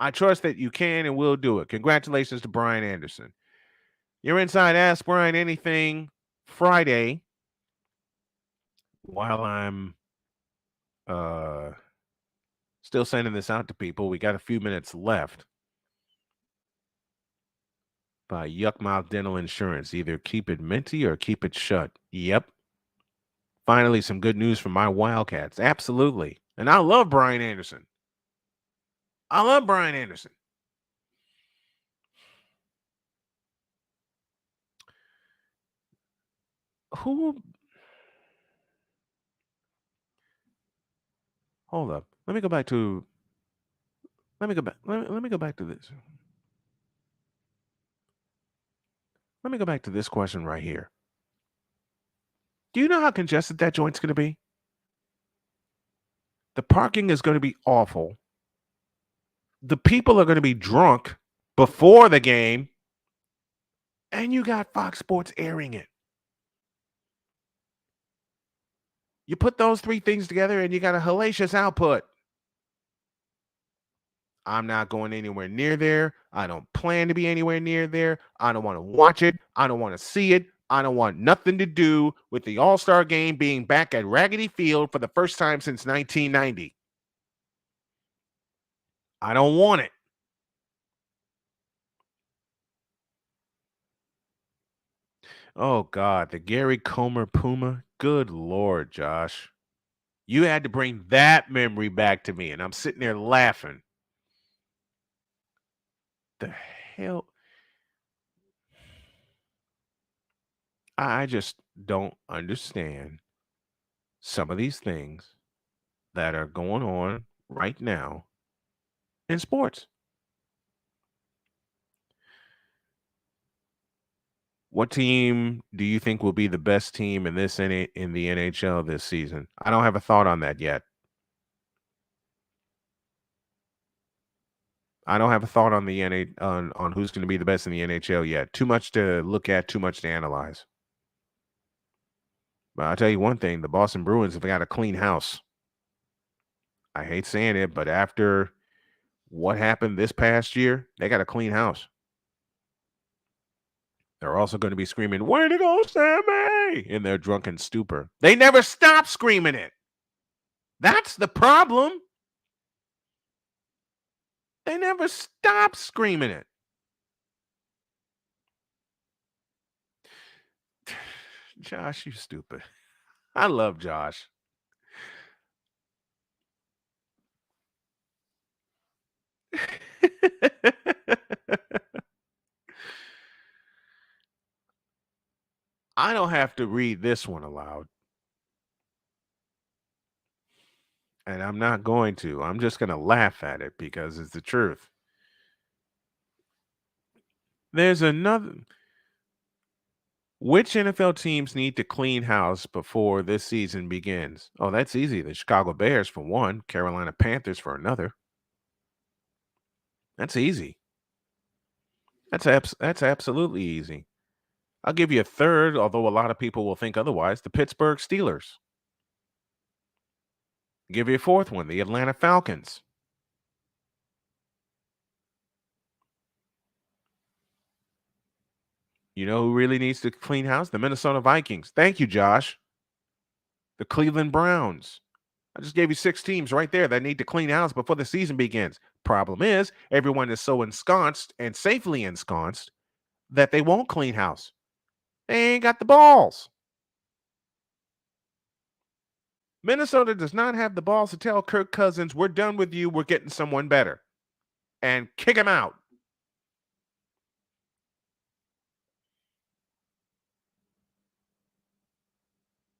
[SPEAKER 1] I trust that you can and will do it. Congratulations to Brian Anderson. You're inside Ask Brian Anything Friday. While I'm still sending this out to people, we got a few minutes left. By Yuckmouth Dental Insurance. Either keep it minty or keep it shut. Yep. Finally, some good news from my Wildcats. Absolutely. And I love Brian Anderson. Who? Hold up. Let me go back to this. Let me go back to this question right here. Do you know how congested that joint's going to be? The parking is going to be awful. The people are going to be drunk before the game. And you got Fox Sports airing it. You put those three things together and you got a hellacious output. I'm not going anywhere near there. I don't plan to be anywhere near there. I don't want to watch it. I don't want to see it. I don't want nothing to do with the All-Star game being back at Raggedy Field for the first time since 1990. I don't want it. Oh, God, the Gary Comer Puma. Good Lord, Josh. You had to bring that memory back to me, and I'm sitting there laughing. The hell? I just don't understand some of these things that are going on right now in sports. What team do you think will be the best team in the NHL this season? I don't have a thought on that yet. I don't have a thought on on who's going to be the best in the NHL yet. Too much to look at, too much to analyze. But I'll tell you one thing, the Boston Bruins have got a clean house. I hate saying it, but after what happened this past year, they got a clean house. They're also going to be screaming, "Way to go, Sammy!" in their drunken stupor. They never stop screaming it. That's the problem. They never stop screaming it. Josh, you stupid. I love Josh. I don't have to read this one aloud. And I'm not going to. I'm just going to laugh at it because it's the truth. There's another. Which NFL teams need to clean house before this season begins? Oh, that's easy. The Chicago Bears for one, Carolina Panthers for another. That's easy. That's absolutely easy. I'll give you a third, although a lot of people will think otherwise. The Pittsburgh Steelers. Give you a fourth one, the Atlanta Falcons. You know who really needs to clean house? The Minnesota Vikings. Thank you, Josh. The Cleveland Browns. I just gave you 6 teams right there that need to clean house before the season begins. Problem is, everyone is so ensconced and safely ensconced that they won't clean house. They ain't got the balls. Minnesota does not have the balls to tell Kirk Cousins, we're done with you, we're getting someone better, and kick him out.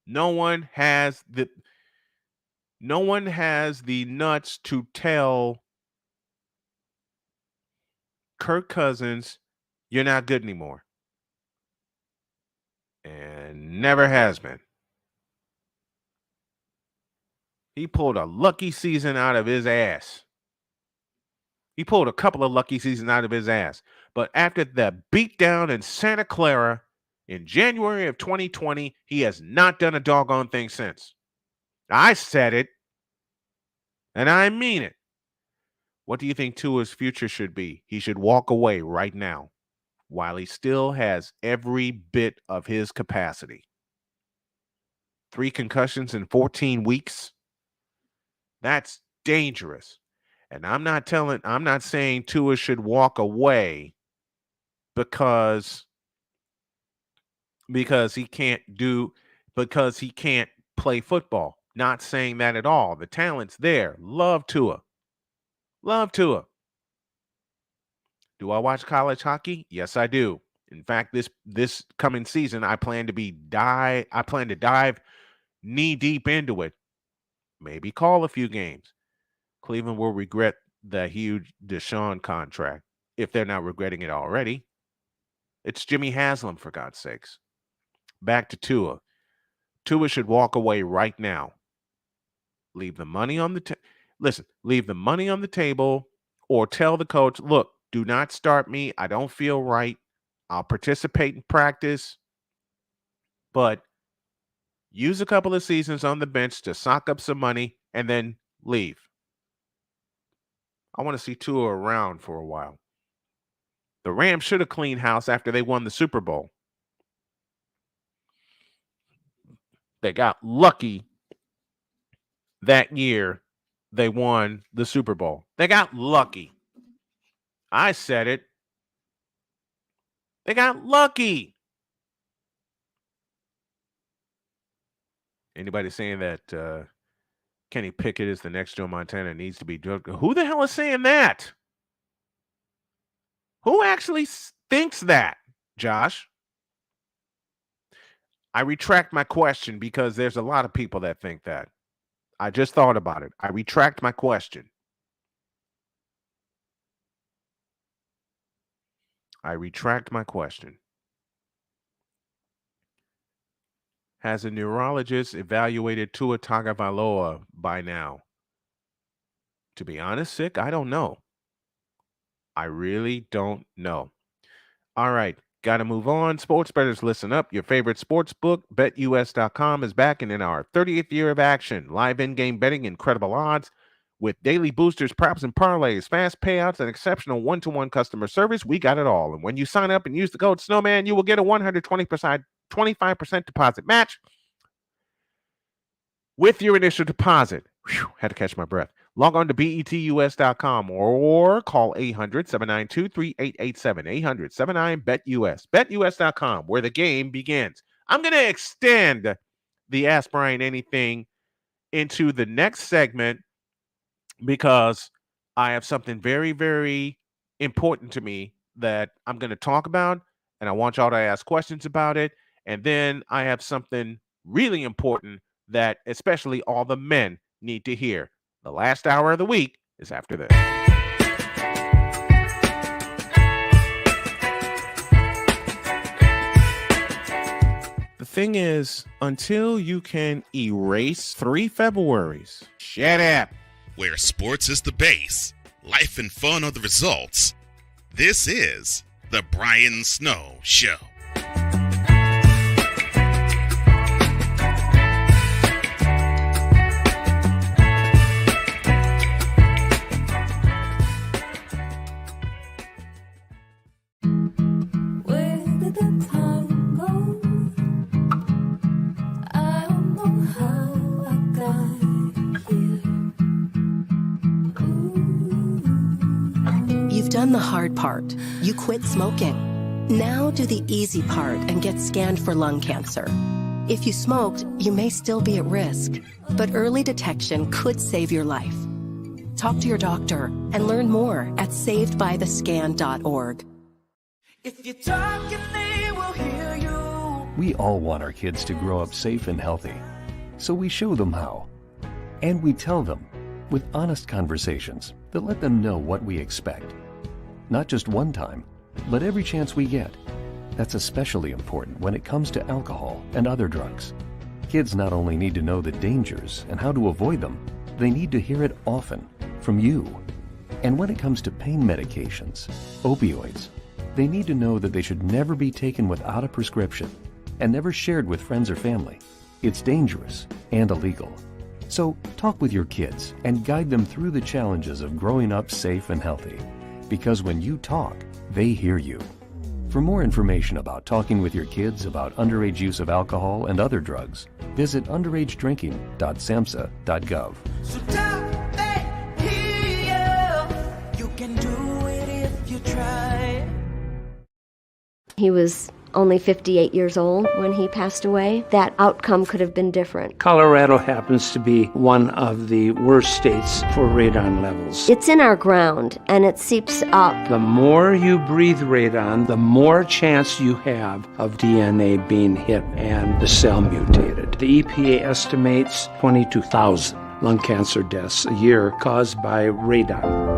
[SPEAKER 1] No one has the nuts to tell Kirk Cousins, you're not good anymore. And never has been. He pulled a lucky season out of his ass. He pulled a couple of lucky seasons out of his ass. But after the beatdown in Santa Clara in January of 2020, he has not done a doggone thing since. I said it, and I mean it. What do you think Tua's future should be? He should walk away right now while he still has every bit of his capacity. 3 concussions in 14 weeks. That's dangerous. And I'm not saying Tua should walk away because he can't play football. Not saying that at all. The talent's there. Love Tua. Love Tua. Do I watch college hockey? Yes, I do. In fact, this coming season, I plan to dive knee deep into it. Maybe call a few games. Cleveland will regret the huge Deshaun contract if they're not regretting it already. It's Jimmy Haslam, for God's sakes. Back to Tua. Tua should walk away right now. Leave the money on the leave the money on the table, or tell the coach, look, do not start me. I don't feel right. I'll participate in practice, but use a couple of seasons on the bench to sock up some money and then leave. I want to see Tua around for a while. The Rams should have cleaned house after they won the Super Bowl. They got lucky that year they won the Super Bowl. They got lucky. I said it. They got lucky. Anybody saying that Kenny Pickett is the next Joe Montana and needs to be drugged? Who the hell is saying that? Who actually thinks that, Josh? I retract my question because there's a lot of people that think that. I just thought about it. I retract my question. I retract my question. Has a neurologist evaluated Tua Tagovailoa by now? To be honest, Sick, I don't know. I really don't know. All right, got to move on. Sports bettors, listen up. Your favorite sports book, BetUS.com, is back and in our 30th year of action. Live in-game betting, incredible odds, with daily boosters, props, and parlays, fast payouts, and exceptional one-to-one customer service. We got it all. And when you sign up and use the code Snowman, you will get a 25% deposit match with your initial deposit. Whew, had to catch my breath. Log on to betus.com or call 800-792-3887. 800-79-BET-US. BetUS.com, where the game begins. I'm going to extend the Ask Brian Anything into the next segment because I have something very, very important to me that I'm going to talk about, and I want y'all to ask questions about it. And then I have something really important that especially all the men need to hear. The last hour of the week is after this. The thing is, until you can erase 3 Februaries, shut up.
[SPEAKER 3] Where sports is the base, life and fun are the results. This is the Brian Snow Show.
[SPEAKER 5] You've done the hard part. You quit smoking. Now do the easy part and get scanned for lung cancer. If you smoked, you may still be at risk, but early detection could save your life. Talk to your doctor and learn more at savedbythescan.org.
[SPEAKER 6] If you're talking, they will hear you.
[SPEAKER 7] We all want our kids to grow up safe and healthy, so we show them how. And we tell them with honest conversations that let them know what we expect. Not just one time, but every chance we get. That's especially important when it comes to alcohol and other drugs. Kids not only need to know the dangers and how to avoid them, they need to hear it often from you. And when it comes to pain medications, opioids, they need to know that they should never be taken without a prescription and never shared with friends or family. It's dangerous and illegal. So talk with your kids and guide them through the challenges of growing up safe and healthy. Because when you talk, they hear you. For more information about talking with your kids about underage use of alcohol and other drugs, visit underagedrinking.samhsa.gov.
[SPEAKER 6] So talk, they hear you. You can do it if you try.
[SPEAKER 8] He was only 58 years old when he passed away. That outcome could have been different.
[SPEAKER 9] Colorado happens to be one of the worst states for radon levels.
[SPEAKER 8] It's in our ground, and it seeps up.
[SPEAKER 9] The more you breathe radon, the more chance you have of DNA being hit and the cell mutated. The EPA estimates 22,000 lung cancer deaths a year caused by radon.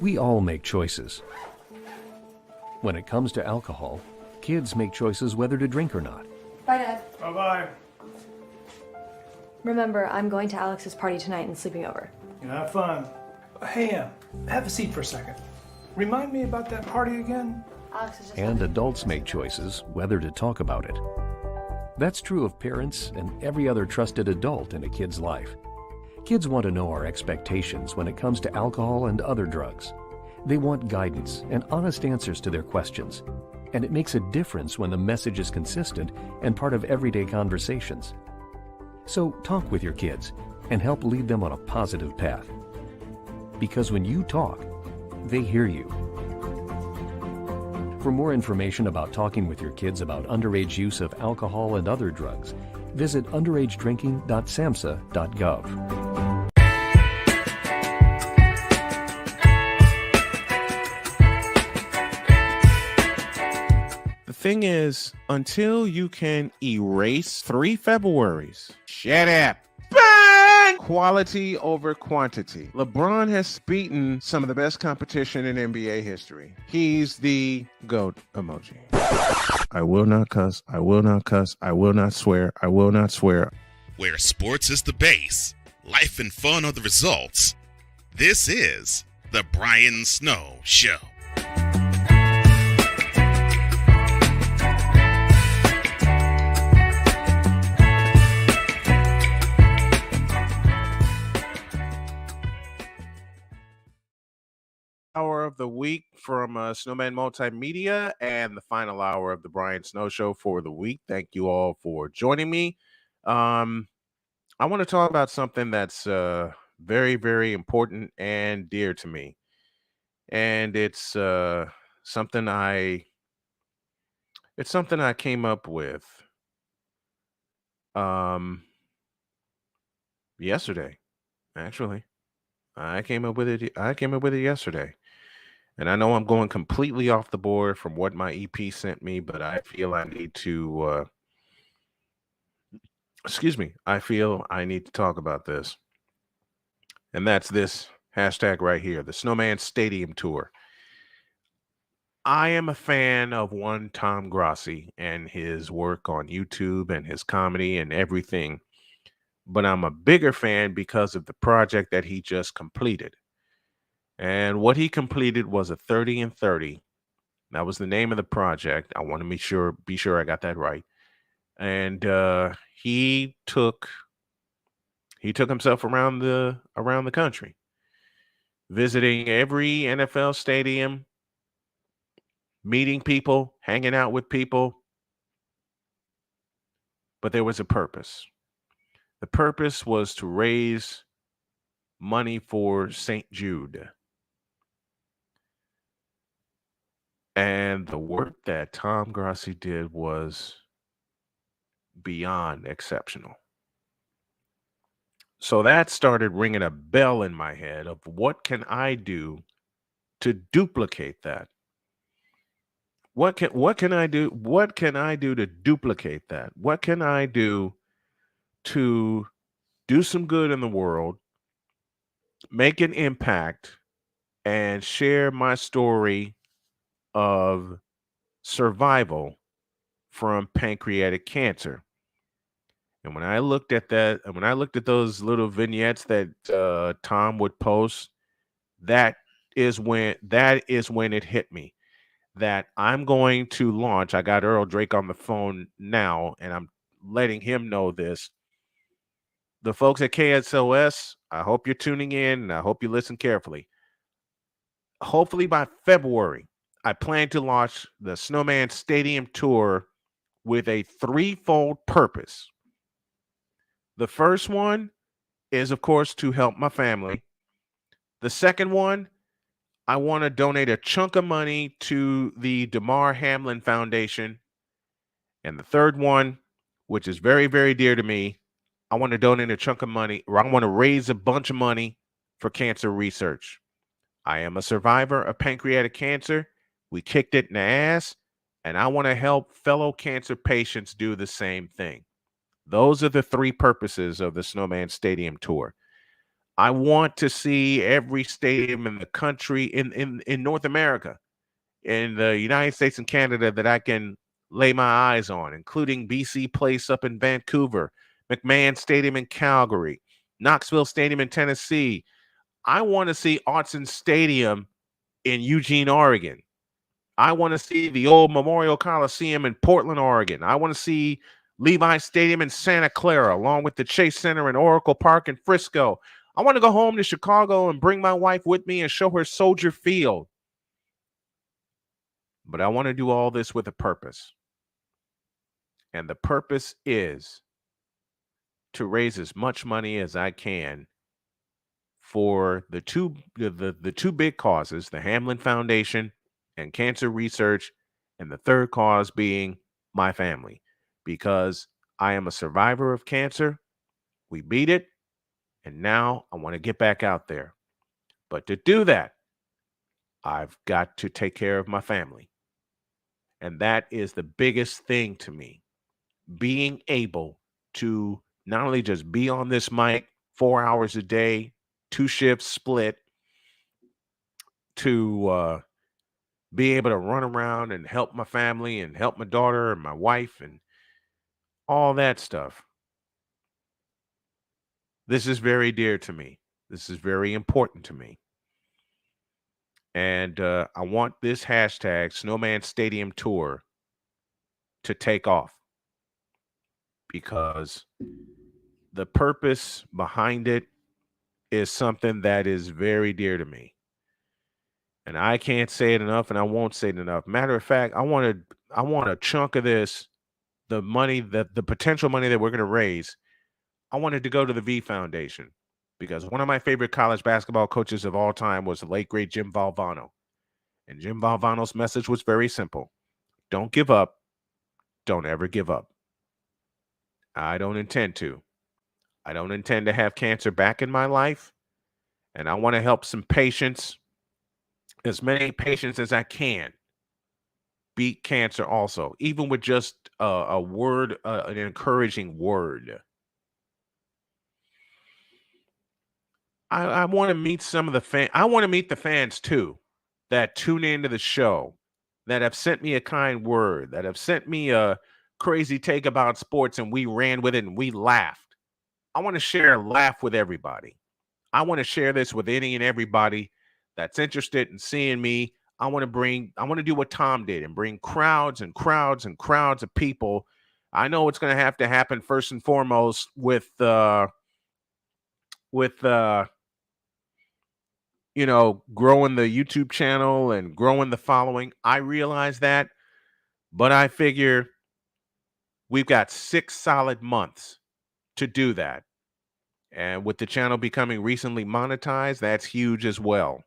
[SPEAKER 7] We all make choices. When it comes to alcohol, kids make choices whether to drink or not.
[SPEAKER 10] Bye, Dad.
[SPEAKER 11] Bye-bye.
[SPEAKER 10] Remember, I'm going to Alex's party tonight and sleeping over.
[SPEAKER 11] You have fun. Hey, have a seat for a second. Remind me about that party again?
[SPEAKER 10] Alex is just...
[SPEAKER 7] And adults make choices whether to talk about it. That's true of parents and every other trusted adult in a kid's life. Kids want to know our expectations when it comes to alcohol and other drugs. They want guidance and honest answers to their questions. And it makes a difference when the message is consistent and part of everyday conversations. So talk with your kids and help lead them on a positive path. Because when you talk, they hear you. For more information about talking with your kids about underage use of alcohol and other drugs, visit underagedrinking.samhsa.gov.
[SPEAKER 1] The thing is, until you can erase 3 Februaries, shut up. Bang! Quality over quantity. LeBron has beaten some of the best competition in NBA history. He's the GOAT emoji. I will not cuss. I will not cuss. I will not swear. I will not swear.
[SPEAKER 3] Where sports is the base, life and fun are the results. This is the Brian Snow Show.
[SPEAKER 1] Hour of the week from Snowman Multimedia and the final hour of the Brian Snow Show for the week. Thank you all for joining me. I want to talk about something that's very, very important and dear to me. And it's something I came up with yesterday, actually. I came up with it yesterday. And I know I'm going completely off the board from what my EP sent me, but I feel I need to I feel I need to talk about this. And that's this hashtag right here, the Snowman Stadium Tour. I am a fan of one Tom Grossi and his work on YouTube and his comedy and everything, but I'm a bigger fan because of the project that he just completed. And what he completed was a 30 and 30. That was the name of the project. I want to be sure I got that right. And he took himself around the country, visiting every NFL stadium, meeting people, hanging out with people, but there was a purpose. The purpose was to raise money for St. Jude. And the work that Tom Grossi did was beyond exceptional. So that started ringing a bell in my head of what can I do to duplicate that? What can I do? What can I do to duplicate that? What can I do to do some good in the world, make an impact, and share my story of survival from pancreatic cancer? And when I looked at that, and when I looked at those little vignettes that Tom would post, that that is when it hit me that I'm going to launch. I got Earl Drake on the phone now, and I'm letting him know this. The folks at KSOS, I hope you're tuning in, and I hope you listen carefully. Hopefully by February, I plan to launch the Snowman Stadium Tour with a threefold purpose. The first one is, of course, to help my family. The second one, I want to donate a chunk of money to the Damar Hamlin Foundation. And the third one, which is very, very dear to me, I want to donate a chunk of money, or I want to raise a bunch of money for cancer research. I am a survivor of pancreatic cancer. We kicked it in the ass, and I want to help fellow cancer patients do the same thing. Those are the three purposes of the Snowman Stadium Tour. I want to see every stadium in the country, in North America, in the United States and Canada, that I can lay my eyes on, including BC Place up in Vancouver, McMahon Stadium in Calgary, Knoxville Stadium in Tennessee. I want to see Autzen Stadium in Eugene, Oregon. I want to see the old Memorial Coliseum in Portland, Oregon. I want to see Levi Stadium in Santa Clara, along with the Chase Center in Oracle Park in Frisco. I want to go home to Chicago and bring my wife with me and show her Soldier Field. But I want to do all this with a purpose. And the purpose is to raise as much money as I can for the two big causes, the Hamlin Foundation and cancer research, and the third cause being my family, because I am a survivor of cancer. We beat it, and now I want to get back out there. But to do that, I've got to take care of my family. And that is the biggest thing to me. Being able to not only just be on this mic 4 hours a day, 2 shifts split, to be able to run around and help my family and help my daughter and my wife and all that stuff. This is very dear to me. This is very important to me. And I want this hashtag Snowman Stadium Tour to take off, because the purpose behind it is something that is very dear to me. And I can't say it enough, and I won't say it enough. Matter of fact, I want a chunk of this, the money, that the potential money that we're going to raise. I wanted to go to the V Foundation, because one of my favorite college basketball coaches of all time was the late great Jim Valvano. And Jim Valvano's message was very simple. Don't give up. Don't ever give up. I don't intend to. I don't intend to have cancer back in my life. And I want to help some patients, as many patients as I can, beat cancer also, even with just a word, an encouraging word. I want to meet some of the fans. I want to meet the fans too that tune into the show that have sent me a kind word, that have sent me a crazy take about sports, and we ran with it and we laughed. I want to share a laugh with everybody. I want to share this with any and everybody that's interested in seeing me. I want to do what Tom did and bring crowds and crowds and crowds of people. I know it's going to happen first and foremost with growing the YouTube channel and growing the following. I realize that, but I figure we've got 6 solid months to do that. And with the channel becoming recently monetized, that's huge as well.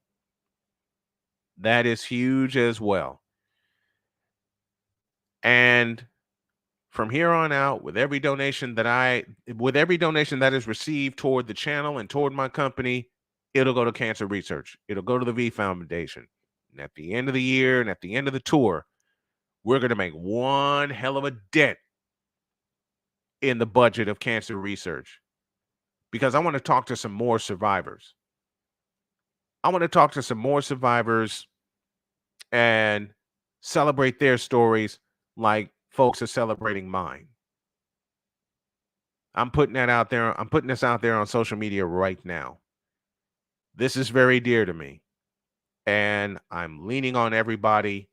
[SPEAKER 1] That is huge as well. And from here on out, with every donation that is received toward the channel and toward my company, it'll go to cancer research. It'll go to the V Foundation. And at the end of the year and at the end of the tour, we're going to make one hell of a dent in the budget of cancer research, because I want to talk to some more survivors. I want to talk to some more survivors and celebrate their stories like folks are celebrating mine. I'm putting that out there. I'm putting this out there on social media right now. This is very dear to me, and I'm leaning on everybody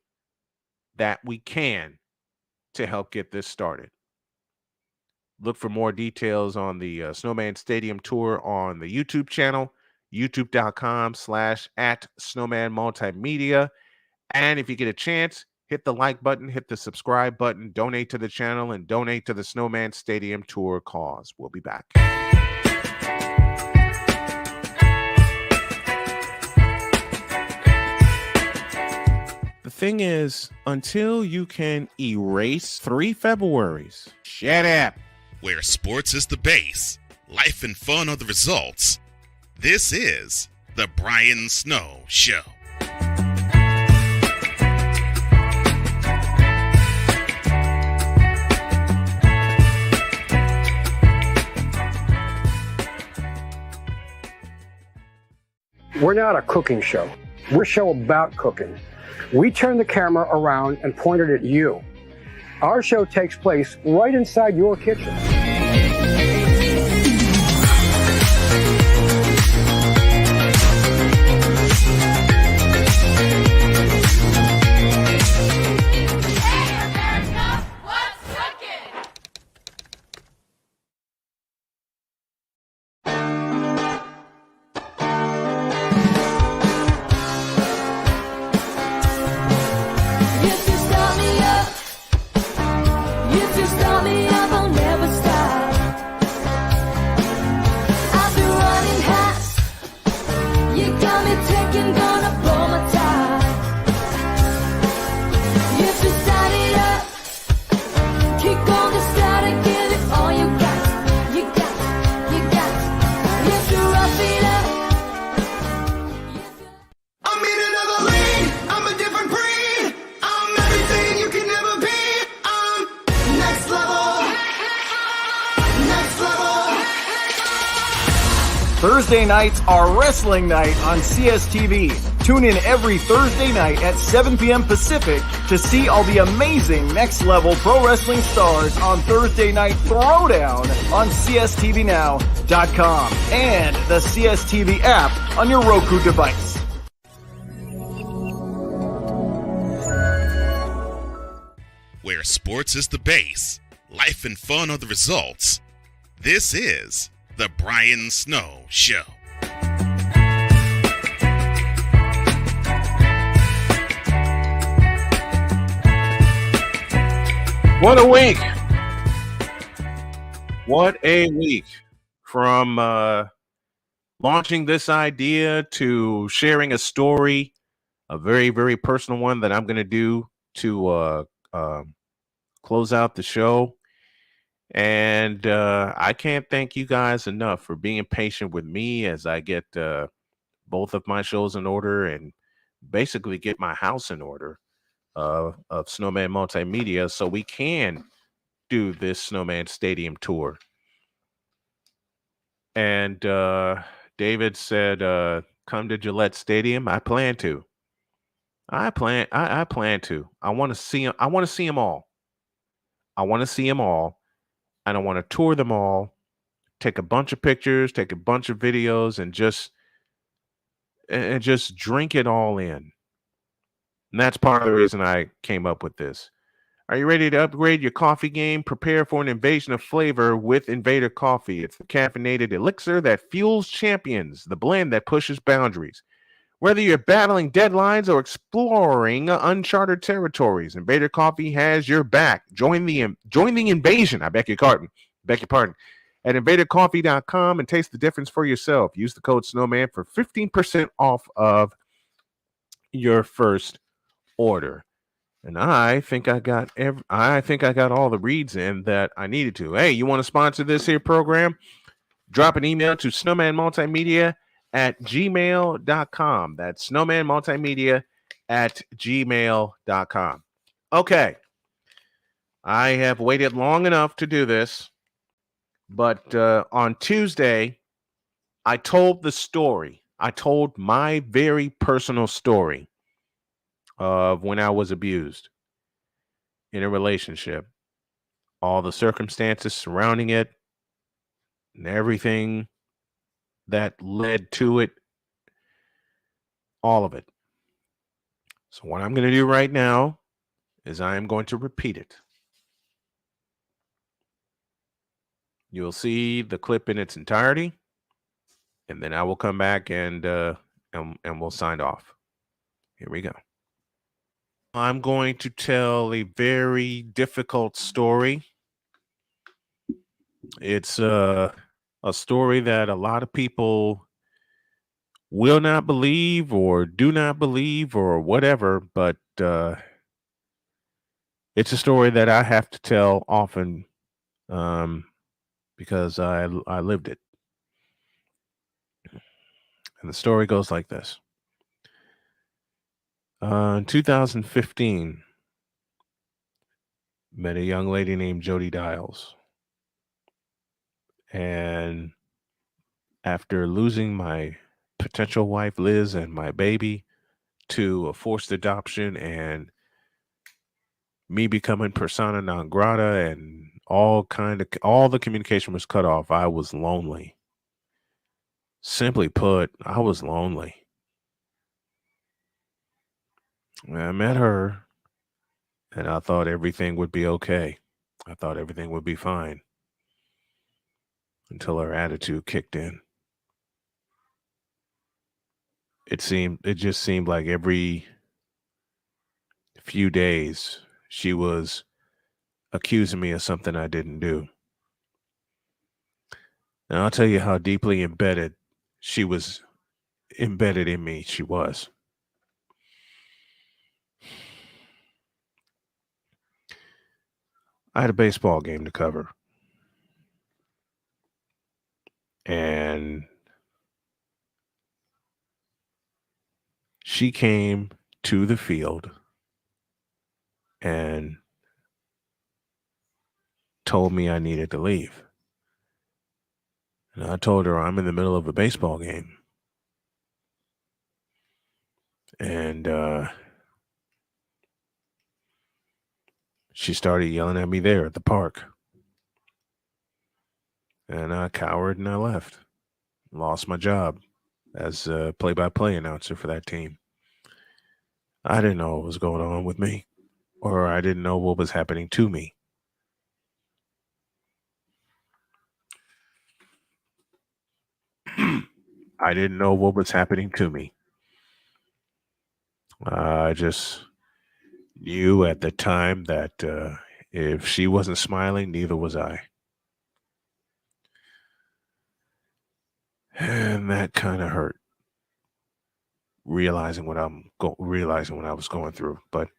[SPEAKER 1] that we can to help get this started. Look for more details on the Snowman Stadium Tour on the YouTube channel, youtube.com/@Snowman Multimedia. And if you get a chance, hit the like button, hit the subscribe button, donate to the channel, and donate to the Snowman Stadium Tour cause. We'll be back. The thing is, until you can erase 3 Februaries, shut up.
[SPEAKER 3] Where sports is the base, life and fun are the results. This is the Brian Snow Show.
[SPEAKER 12] We're not a cooking show. We're a show about cooking. We turn the camera around and point it at you. Our show takes place right inside your kitchen.
[SPEAKER 2] Thursday nights are wrestling night on CSTV. Tune in every Thursday night at 7 p.m. Pacific to see all the amazing Next Level Pro Wrestling stars on Thursday Night Throwdown on CSTVNow.com and the CSTV app on your Roku device.
[SPEAKER 3] Where sports is the base, life and fun are the results. This is the Brian Snow Show.
[SPEAKER 1] What a week. What a week. From launching this idea to sharing a story, a very, very personal one that I'm going to do to close out the show. And I can't thank you guys enough for being patient with me as I get both of my shows in order and basically get my house in order of Snowman Multimedia so we can do this Snowman Stadium tour. And David said, come to Gillette Stadium. I plan to. I plan to. I want to see them. I want to see them all. I want to see them all, and I want to tour them all, take a bunch of pictures, take a bunch of videos, and just drink it all in. And that's part of the reason I came up with this. Are you ready to upgrade your coffee game? Prepare for an invasion of flavor with Invader Coffee. It's the caffeinated elixir that fuels champions, the blend that pushes boundaries. Whether you're battling deadlines or exploring uncharted territories, Invader Coffee has your back. Join the invasion. I beg your pardon. At invadercoffee.com and taste the difference for yourself. Use the code Snowman for 15% off of your first order. And I think I got all the reads in that I needed to. Hey, you want to sponsor this here program? Drop an email to snowmanmultimedia@gmail.com. That's snowmanmultimedia@gmail.com. Okay. I have waited long enough to do this, but on Tuesday, I told the story. I told my very personal story of when I was abused in a relationship, all the circumstances surrounding it, and everything that led to it, all of it. So what I'm going to do right now is I am going to repeat it. You'll see the clip in its entirety, and then I will come back and we'll sign off. Here we go. I'm going to tell a very difficult story. It's a story that a lot of people will not believe or do not believe or whatever, but it's a story that I have to tell often because I lived it. And the story goes like this. In 2015, met a young lady named Jody Dials. And after losing my potential wife, Liz, and my baby to a forced adoption and me becoming persona non grata and all the communication was cut off, I was lonely. Simply put, I was lonely. I met her and I thought everything would be okay. I thought everything would be fine until her attitude kicked in. It just seemed like every few days she was accusing me of something I didn't do. And I'll tell you how deeply embedded in me she was. I had a baseball game to cover. And she came to the field and told me I needed to leave. And I told her I'm in the middle of a baseball game. And she started yelling at me there at the park. And I cowered and I left. Lost my job as a play-by-play announcer for that team. I didn't know what was going on with me, or I didn't know what was happening to me. I didn't know what was happening to me. I just knew at the time that if she wasn't smiling, neither was I. And that kind of hurt. Realizing what I was going through, but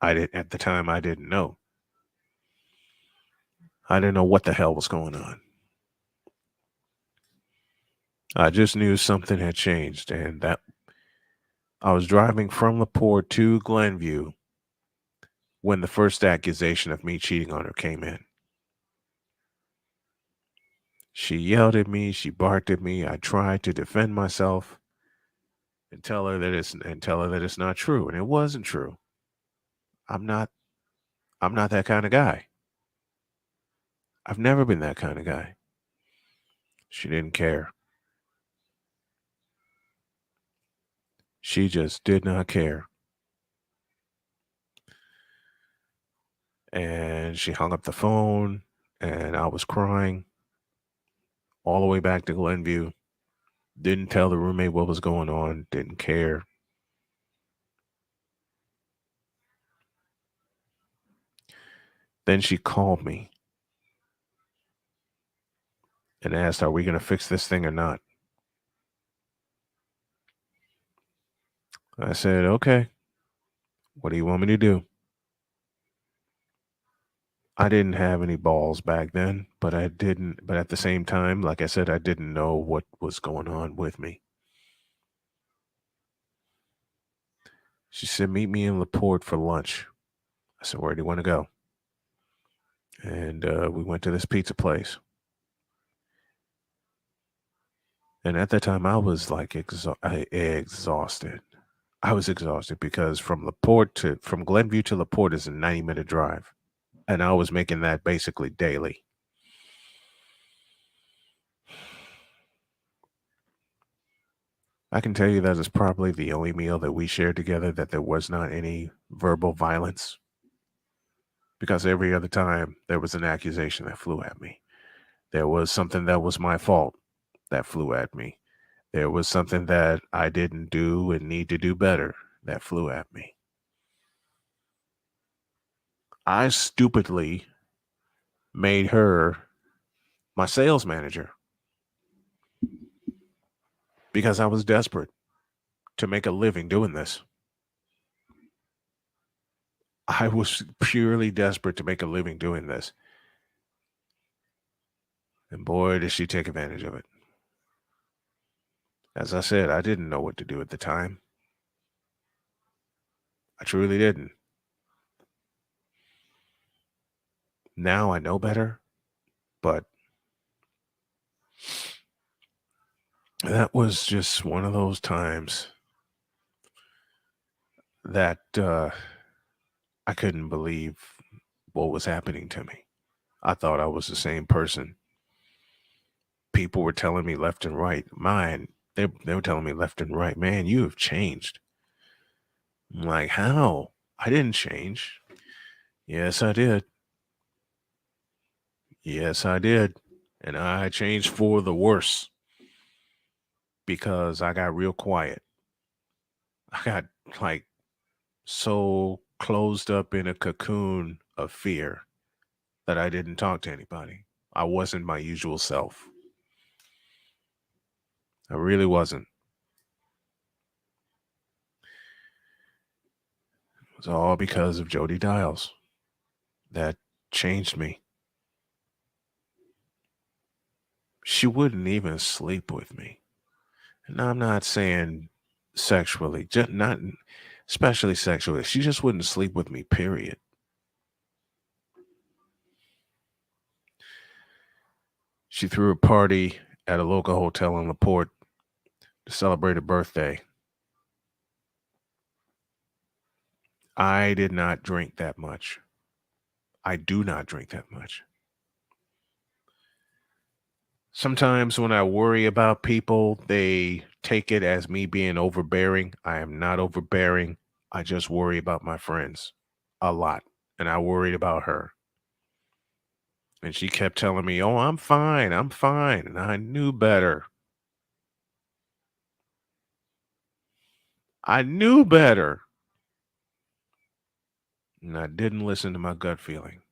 [SPEAKER 1] at the time I didn't know. I didn't know what the hell was going on. I just knew something had changed, and that I was driving from LaPorte to Glenview when the first accusation of me cheating on her came in. She yelled at me. She barked at me. I tried to defend myself. and tell her that it's not true. And it wasn't true. I'm not that kind of guy. I've never been that kind of guy. She didn't care. She just did not care. And she hung up the phone, and I was crying all the way back to Glenview. Didn't tell the roommate what was going on, didn't care. Then she called me and asked, "Are we going to fix this thing or not?" I said, "Okay. What do you want me to do?" I didn't have any balls back then, but at the same time, like I said, I didn't know what was going on with me. She said, "Meet me in LaPorte for lunch." I said, "Where do you want to go?" And we went to this pizza place. And at that time, I was like exhausted. I was exhausted because from Glenview to LaPorte is a 90-minute drive. And I was making that basically daily. I can tell you that is probably the only meal that we shared together that there was not any verbal violence. Because every other time there was an accusation that flew at me. There was something that was my fault that flew at me. There was something that I didn't do and need to do better that flew at me. I stupidly made her my sales manager because I was desperate to make a living doing this. I was purely desperate to make a living doing this. And boy, did she take advantage of it. As I said, I didn't know what to do at the time. I truly didn't. Now I know better, but that was just one of those times that I couldn't believe what was happening to me. I thought I was the same person. People were telling me left and right. They were telling me left and right, "Man, you have changed." I'm like, "How? I didn't change." Yes, I did. Yes, I did. And I changed for the worse because I got real quiet. I got like so closed up in a cocoon of fear that I didn't talk to anybody. I wasn't my usual self. I really wasn't. It was all because of Jody Dials. That changed me. She wouldn't even sleep with me. And I'm not saying sexually, just not especially sexually. She just wouldn't sleep with me, period. She threw a party at a local hotel in LaPorte to celebrate a birthday. I did not drink that much. I do not drink that much. Sometimes when I worry about people, they take it as me being overbearing. I am not overbearing. I just worry about my friends a lot. And I worried about her. And she kept telling me, "Oh, I'm fine. I'm fine." And I knew better. I knew better. And I didn't listen to my gut feeling.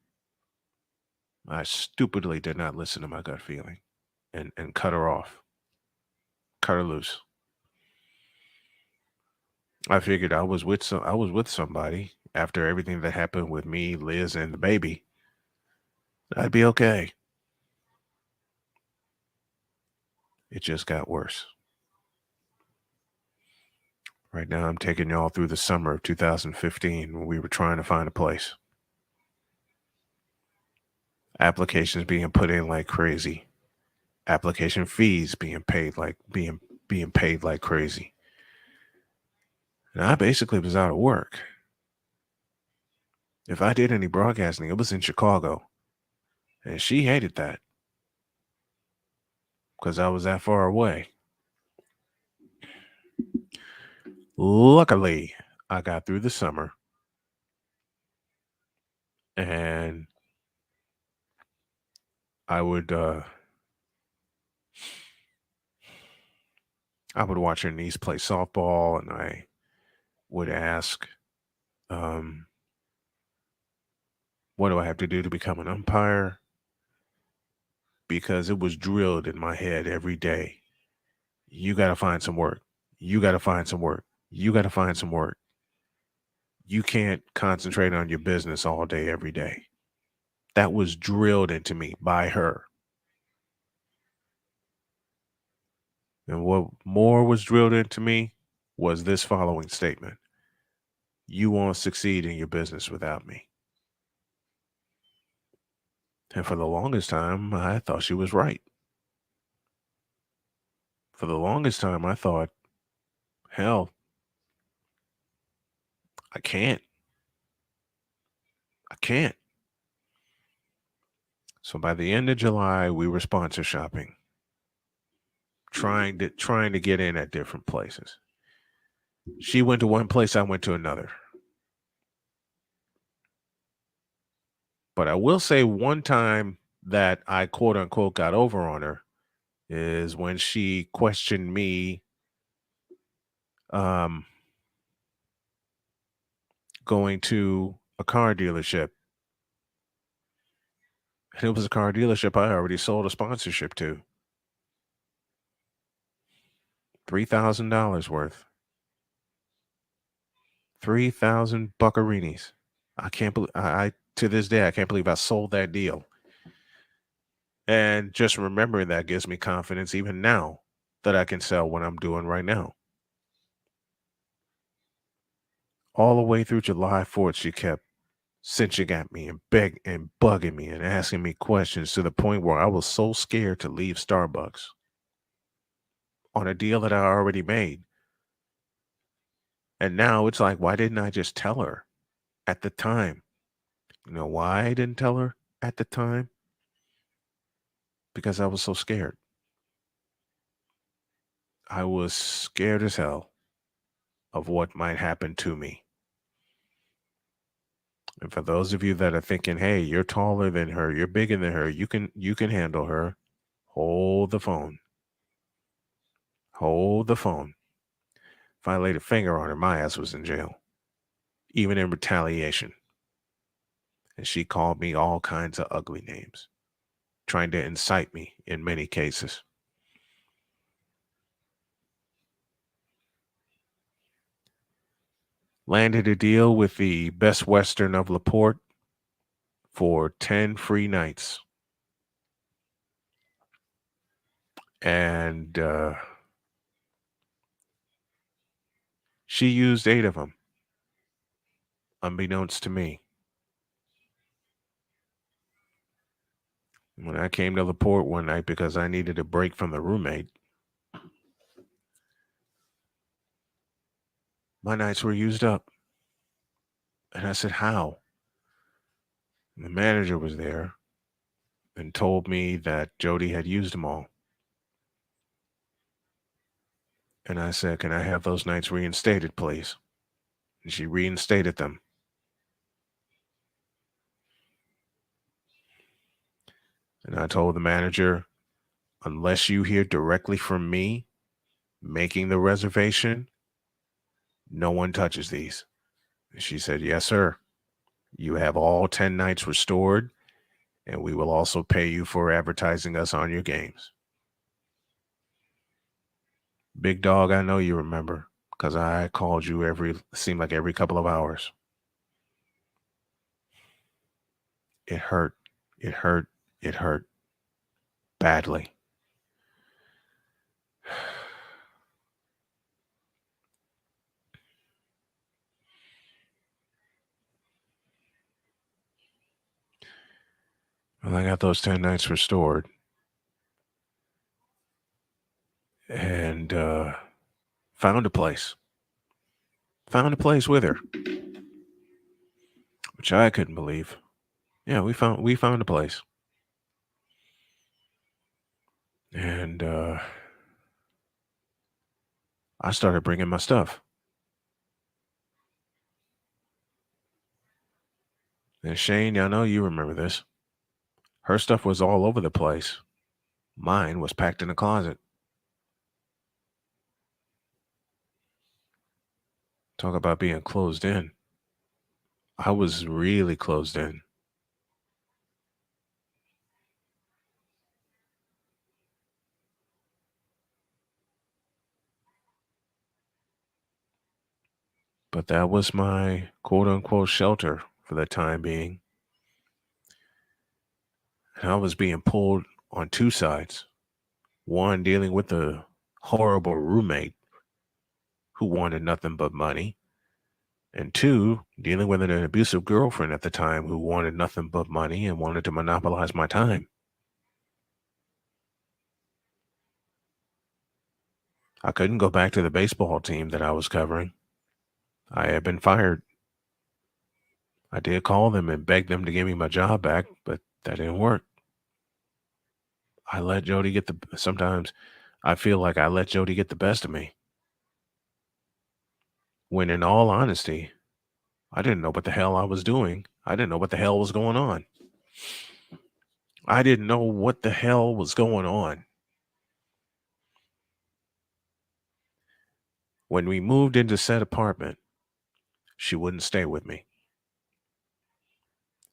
[SPEAKER 1] I stupidly did not listen to my gut feeling and cut her off. Cut her loose. I figured I was with somebody after everything that happened with me, Liz, and the baby. I'd be okay. It just got worse. Right now, I'm taking y'all through the summer of 2015 when we were trying to find a place. Applications being put in like crazy. Application fees being paid like crazy. And I basically was out of work. If I did any broadcasting, it was in Chicago. And she hated that because I was that far away. Luckily, I got through the summer and I would watch her niece play softball, and I would ask, what do I have to do to become an umpire? Because it was drilled in my head every day. You got to find some work. You got to find some work. You got to find some work. You can't concentrate on your business all day, every day. That was drilled into me by her. And what more was drilled into me was this following statement: you won't succeed in your business without me. And for the longest time, I thought she was right. For the longest time, I thought, hell, I can't. So by the end of July, we were sponsor shopping, trying to get in at different places. She went to one place, I went to another. But I will say one time that I quote unquote got over on her is when she questioned me going to a car dealership. And it was a car dealership I already sold a sponsorship to. $3,000 worth. 3,000 buccarinis. I can't believe I to this day I can't believe I sold that deal. And just remembering that gives me confidence even now that I can sell what I'm doing right now. All the way through July 4th, she kept cinching at me and begging and bugging me and asking me questions to the point where I was so scared to leave Starbucks on a deal that I already made. And now it's like, why didn't I just tell her at the time? You know why I didn't tell her at the time? Because I was so scared. I was scared as hell of what might happen to me. And for those of you that are thinking, hey, you're taller than her, you're bigger than her, you can handle her, hold the phone. Hold the phone. If I laid a finger on her, my ass was in jail, even in retaliation. And she called me all kinds of ugly names, trying to incite me in many cases. Landed a deal with the Best Western of LaPorte for 10 free nights. And she used 8 of them, unbeknownst to me. When I came to LaPorte one night because I needed a break from the roommate, my nights were used up. And I said, how? And the manager was there and told me that Jody had used them all. And I said, can I have those nights reinstated, please? And she reinstated them. And I told the manager, unless you hear directly from me making the reservation, no one touches these. And she said, yes, sir. You have all 10 nights restored, and we will also pay you for advertising us on your games. Big dog, I know you remember, because I called you seemed like every couple of hours. It hurt. It hurt. It hurt badly. Well, I got those 10 nights restored. And found a place. Found a place with her, which I couldn't believe. Yeah, we found a place. And I started bringing my stuff. And Shane, I know you remember this. Her stuff was all over the place. Mine was packed in a closet. Talk about being closed in. I was really closed in. But that was my quote unquote shelter for the time being. And I was being pulled on two sides. One, dealing with a horrible roommate who wanted nothing but money. And two, dealing with an abusive girlfriend at the time who wanted nothing but money and wanted to monopolize my time. I couldn't go back to the baseball team that I was covering. I had been fired. I did call them and beg them to give me my job back, but that didn't work. I let Jody get sometimes I feel like I let Jody get the best of me. When in all honesty, I didn't know what the hell I was doing. I didn't know what the hell was going on. I didn't know what the hell was going on. When we moved into said apartment, she wouldn't stay with me.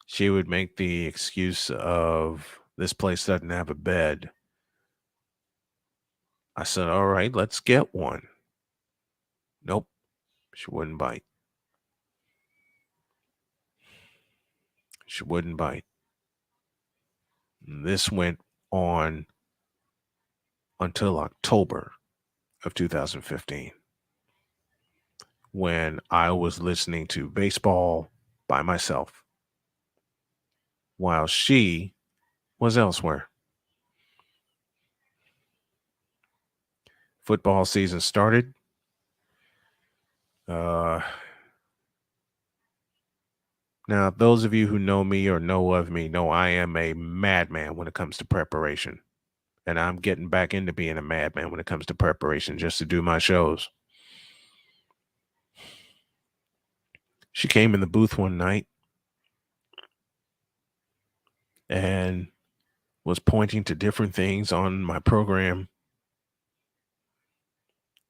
[SPEAKER 1] She would make the excuse of, this place doesn't have a bed. I said, all right, let's get one. Nope, she wouldn't bite. She wouldn't bite. And this went on until October of 2015, when I was listening to baseball by myself while she was elsewhere. Football season started. Now, those of you who know me or know of me know I am a madman when it comes to preparation. And I'm getting back into being a madman when it comes to preparation just to do my shows. She came in the booth one night and was pointing to different things on my program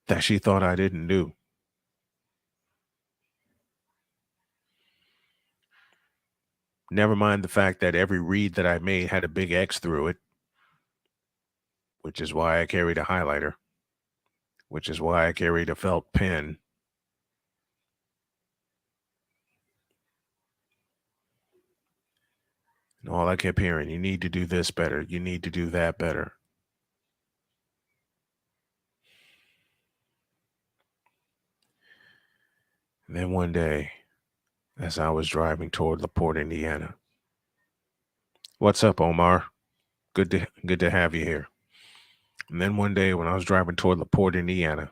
[SPEAKER 1] that she thought I didn't do. Never mind the fact that every read that I made had a big X through it, which is why I carried a highlighter, which is why I carried a felt pen. And all I kept hearing, you need to do this better. You need to do that better. And then one day, as I was driving toward LaPorte, Indiana. What's up, Omar? Good to have you here. And then one day when I was driving toward LaPorte, Indiana,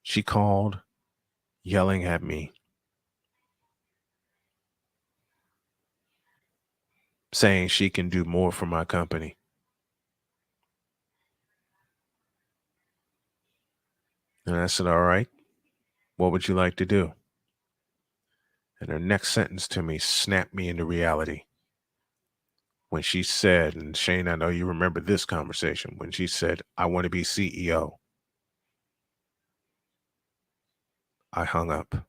[SPEAKER 1] she called, yelling at me, saying she can do more for my company. And I said, all right, what would you like to do? And her next sentence to me snapped me into reality. When she said, and Shane, I know you remember this conversation, when she said, I want to be CEO. I hung up,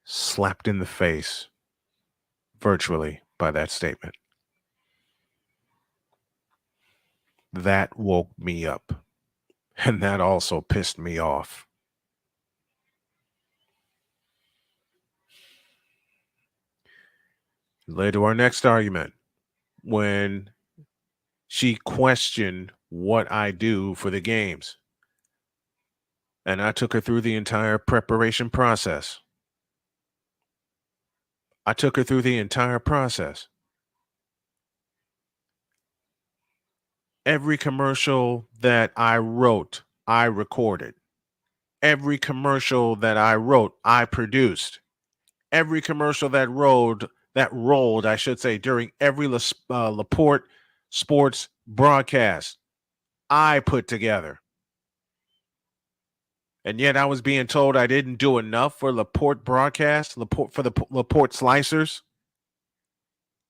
[SPEAKER 1] slapped in the face, virtually, by that statement. That woke me up, and that also pissed me off. Led to our next argument when she questioned what I do for the games. And I took her through the entire preparation process. Every commercial that I wrote, I recorded. Every commercial that I wrote, I produced. Every commercial that rolled, I should say, during every Laporte sports broadcast, I put together. And yet I was being told I didn't do enough for Laporte broadcast, for the Laporte Slicers.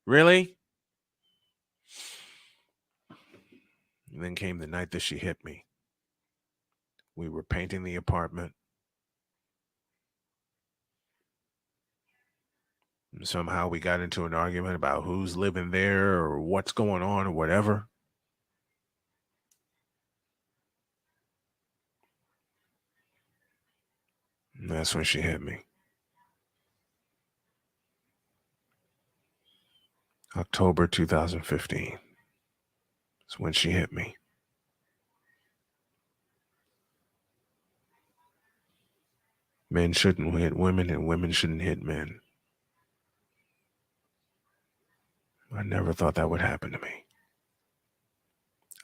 [SPEAKER 1] Really? And then came the night that she hit me. We were painting the apartment. And somehow we got into an argument about who's living there or what's going on or whatever. And that's when she hit me. October 2015. That's when she hit me. Men shouldn't hit women and women shouldn't hit men. I never thought that would happen to me.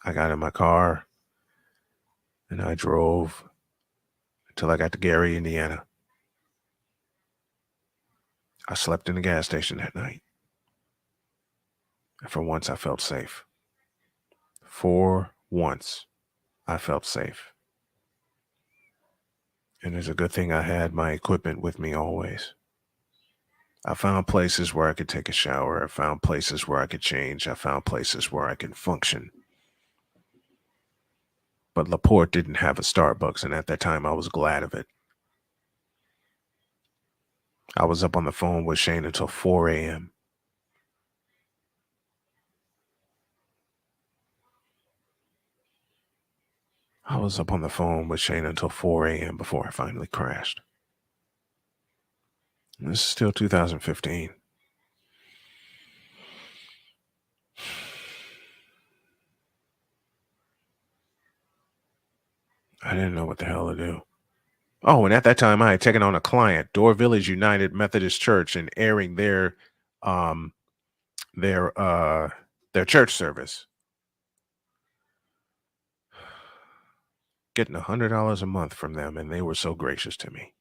[SPEAKER 1] I got in my car and I drove until I got to Gary, Indiana. I slept in the gas station that night. And for once, I felt safe. For once, I felt safe. And it's a good thing I had my equipment with me always. I found places where I could take a shower. I found places where I could change. I found places where I could function. But Laporte didn't have a Starbucks, and at that time, I was glad of it. I was up on the phone with Shane until 4 a.m. I was up on the phone with Shane until 4 a.m. before I finally crashed. And this is still 2015. I didn't know what the hell to do. Oh, and at that time, I had taken on a client, Door Village United Methodist Church, and airing their church service. Getting $100 a month from them, and they were so gracious to me.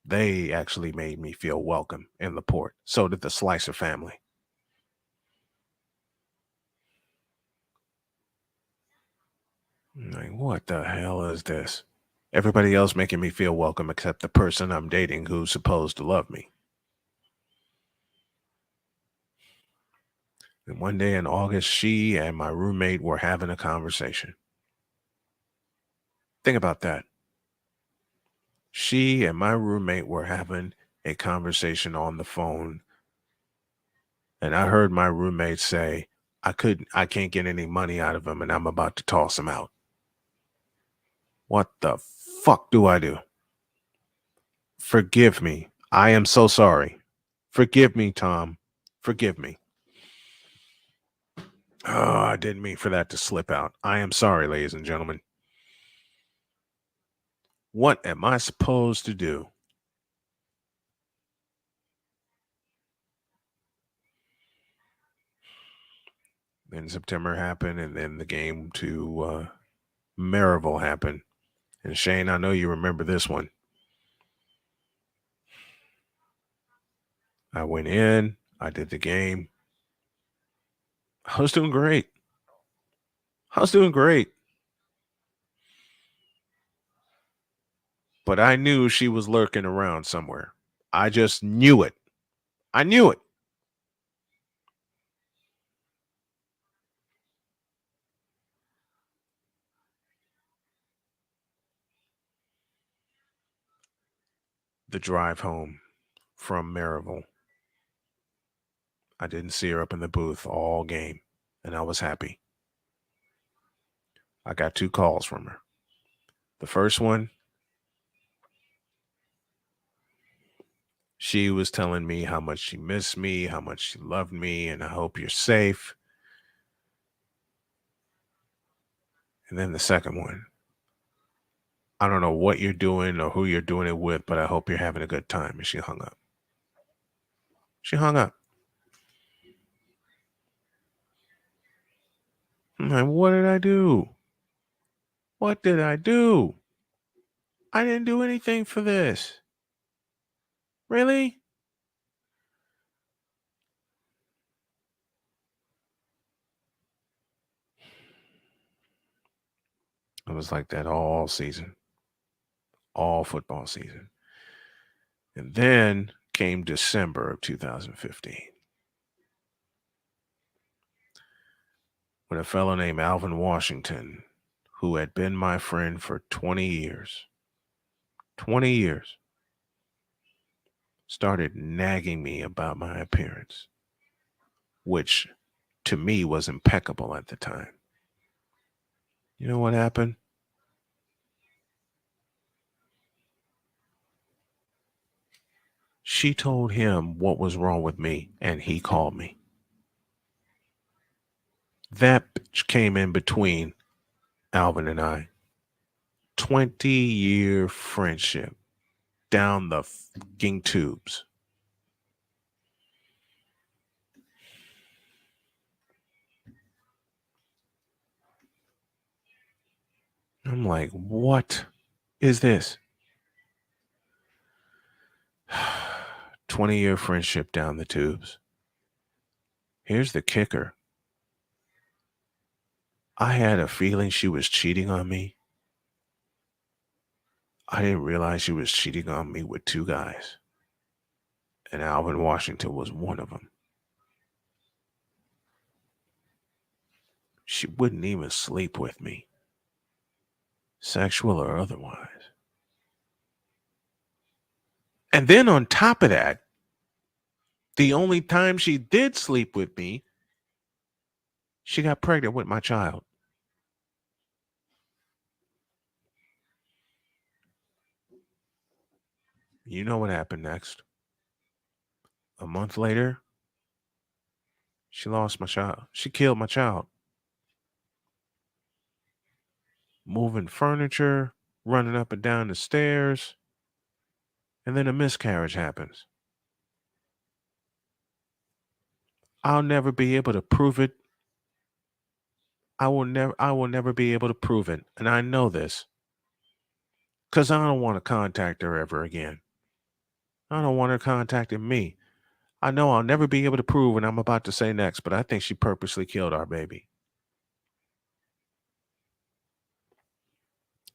[SPEAKER 1] They actually made me feel welcome in Laporte. So did the Slicer family. I'm like, what the hell is this? Everybody else making me feel welcome except the person I'm dating who's supposed to love me. And one day in August, she and my roommate were having a conversation. Think about that. She and my roommate were having a conversation on the phone. And I heard my roommate say, I can't get any money out of him and I'm about to toss him out. What the fuck do I do? Forgive me. I am so sorry. Forgive me, Tom. Forgive me. Oh, I didn't mean for that to slip out. I am sorry, ladies and gentlemen. What am I supposed to do? Then September happened, and then the game to Maryville happened. And Shane, I know you remember this one. I went in, I did the game. I was doing great. But I knew she was lurking around somewhere. I just knew it. I knew it. The drive home from Maryville. I didn't see her up in the booth all game, and I was happy. I got 2 calls from her. The first one, she was telling me how much she missed me, how much she loved me, and I hope you're safe. And then the second one, I don't know what you're doing or who you're doing it with, but I hope you're having a good time. And she hung up. I'm like, what did I do? What did I do? I didn't do anything for this. Really? It was like that all season, all football season. And then came December of 2015, when a fellow named Alvin Washington, who had been my friend for 20 years, started nagging me about my appearance, which to me was impeccable at the time. You know what happened? She told him what was wrong with me, and he called me. That bitch came in between Alvin and I. 20-year friendship down the fucking tubes. I'm like, what is this? 20-year friendship down the tubes. Here's the kicker. I had a feeling she was cheating on me. I didn't realize she was cheating on me with two guys. And Alvin Washington was one of them. She wouldn't even sleep with me, sexual or otherwise. And then on top of that, the only time she did sleep with me, she got pregnant with my child. You know what happened next? A month later, she lost my child. She killed my child. Moving furniture, running up and down the stairs, and then a miscarriage happens. I'll never be able to prove it. I will never be able to prove it. And I know this, because I don't want to contact her ever again. I don't want her contacting me. I know I'll never be able to prove what I'm about to say next, but I think she purposely killed our baby.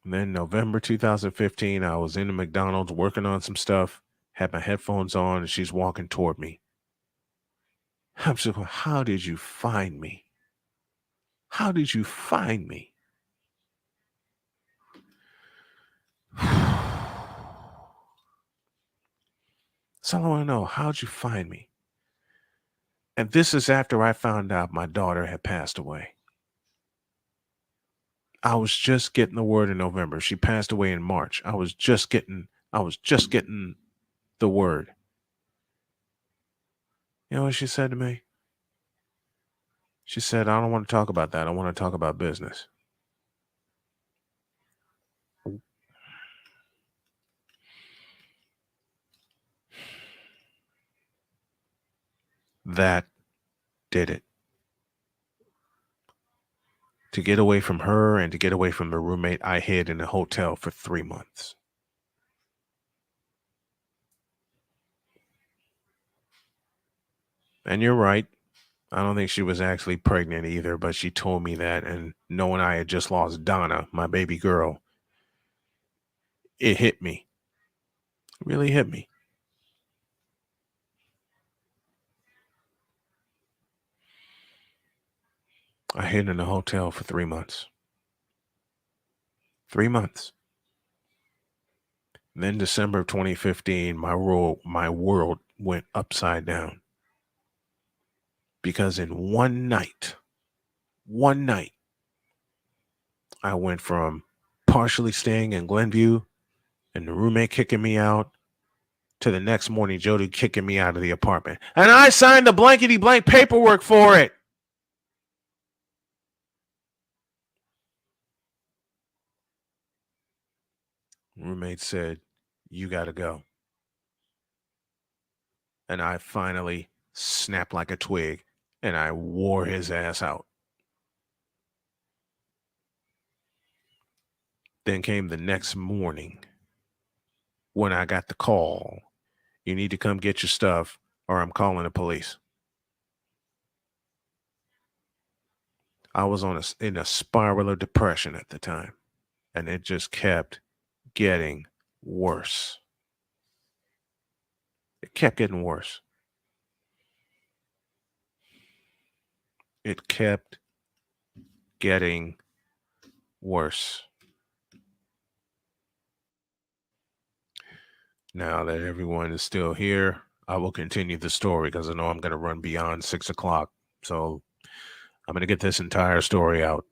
[SPEAKER 1] And then November 2015, I was in the McDonald's working on some stuff, had my headphones on, and she's walking toward me. I'm just going, how did you find me? How did you find me? So I want to know, how'd you find me? And this is after I found out my daughter had passed away. I was just getting the word in November. She passed away in March. I was just getting the word. You know what she said to me? She said, I don't want to talk about that. I want to talk about business. That did it. To get away from her and to get away from the roommate, I hid in a hotel for 3 months. And you're right. I don't think she was actually pregnant either, but she told me that. And knowing I had just lost Donna, my baby girl, it hit me. It really hit me. I hid in a hotel for 3 months. 3 months. And then December of 2015, my world went upside down. Because in one night, I went from partially staying in Glenview and the roommate kicking me out to the next morning, Jody kicking me out of the apartment. And I signed the blankety blank paperwork for it. Roommate said, you got to go. And I finally snapped like a twig and I wore his ass out. Then came the next morning when I got the call, you need to come get your stuff or I'm calling the police. I was in a spiral of depression at the time, and it just kept getting worse. It kept getting worse. It kept getting worse. Now that everyone is still here, I will continue the story because I know I'm going to run beyond 6 o'clock. So I'm going to get this entire story out.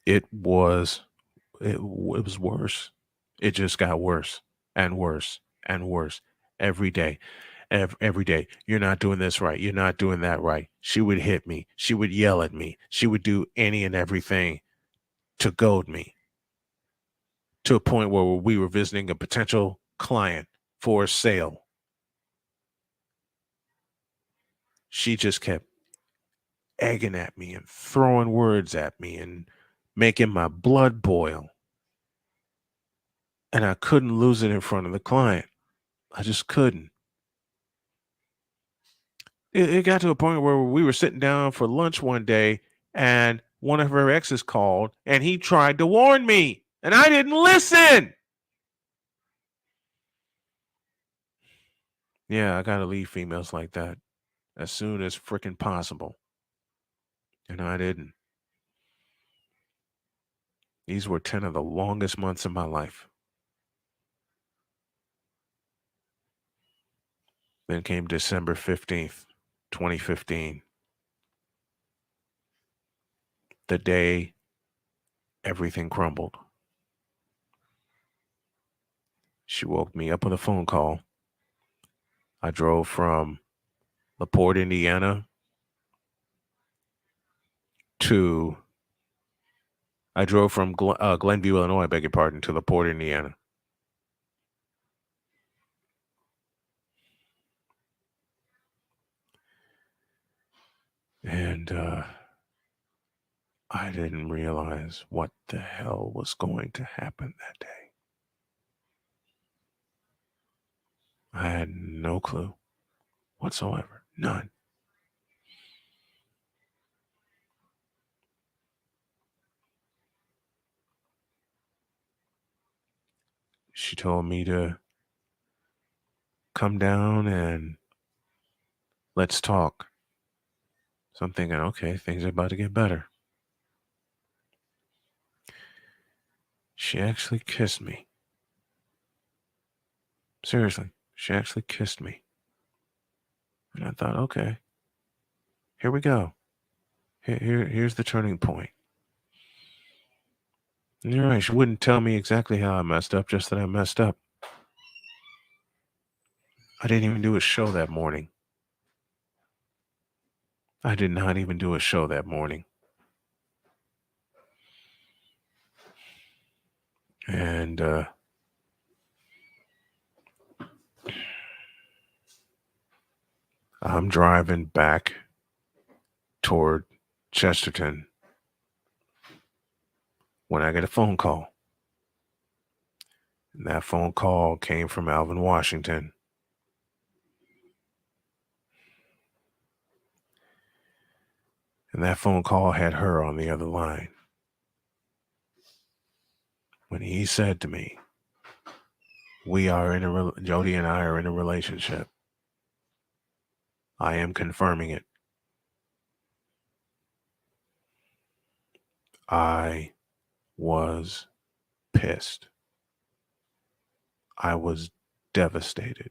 [SPEAKER 1] It was worse. It just got worse and worse and worse every day. Every day. You're not doing this right. You're not doing that right. She would hit me. She would yell at me. She would do any and everything to goad me to a point where we were visiting a potential client for a sale. She just kept egging at me and throwing words at me and making my blood boil. And I couldn't lose it in front of the client. I just couldn't. It got to a point where we were sitting down for lunch one day and one of her exes called and he tried to warn me and I didn't listen. Yeah, I got to leave females like that as soon as freaking possible. And I didn't. These were 10 of the longest months of my life. Then came December 15th, 2015. The day everything crumbled. She woke me up with a phone call. I drove from LaPorte, Indiana to Glenview, Illinois, beg your pardon, to LaPorte, Indiana. And I didn't realize what the hell was going to happen that day. I had no clue whatsoever. None. She told me to come down and let's talk. So I'm thinking, okay, things are about to get better. She actually kissed me. Seriously, she actually kissed me. And I thought, okay, here we go. Here's the turning point. And you're right, she wouldn't tell me exactly how I messed up, just that I messed up. I didn't even do a show that morning. I did not even do a show that morning. And I'm driving back toward Chesterton when I get a phone call. And that phone call came from Alvin Washington. And that phone call had her on the other line. When he said to me, Jody and I are in a relationship. I am confirming it. I was pissed. I was devastated.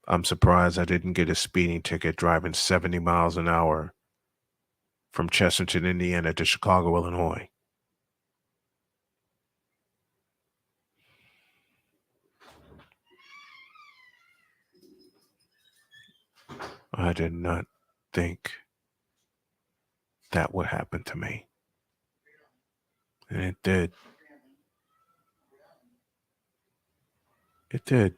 [SPEAKER 1] I'm surprised I didn't get a speeding ticket driving 70 miles an hour from Chesterton, Indiana to Chicago, Illinois. I did not think that would happen to me. And it did. It did.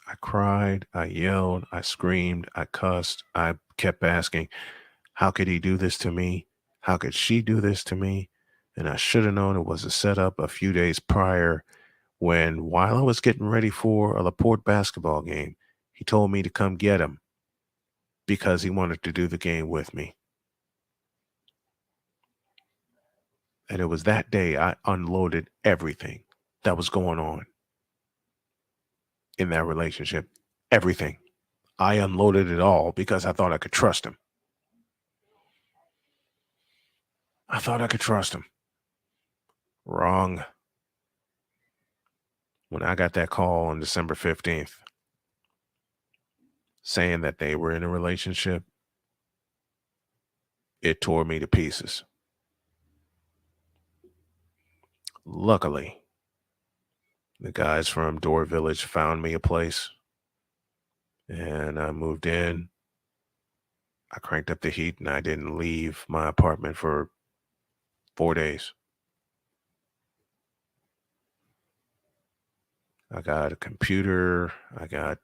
[SPEAKER 1] I cried, I yelled, I screamed, I cussed. I kept asking, How could he do this to me? How could she do this to me? And I should have known it was a setup a few days prior when, while I was getting ready for a LaPorte basketball game, he told me to come get him because he wanted to do the game with me. And it was that day I unloaded everything that was going on in that relationship. Everything. I unloaded it all because I thought I could trust him. I thought I could trust him. Wrong. When I got that call on December 15th saying that they were in a relationship, it tore me to pieces. Luckily, the guys from Door Village found me a place and I moved in. I cranked up the heat and I didn't leave my apartment for 4 days. I got a computer, I got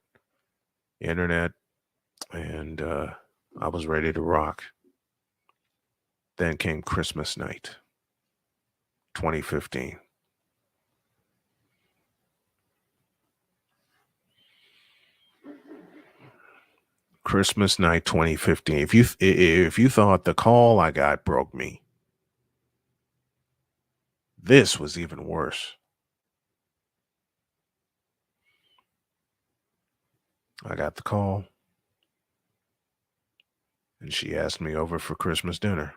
[SPEAKER 1] internet, and I was ready to rock. Then came Christmas night, 2015. Christmas night 2015. If you thought the call I got broke me, this was even worse. I got the call, and she asked me over for Christmas dinner.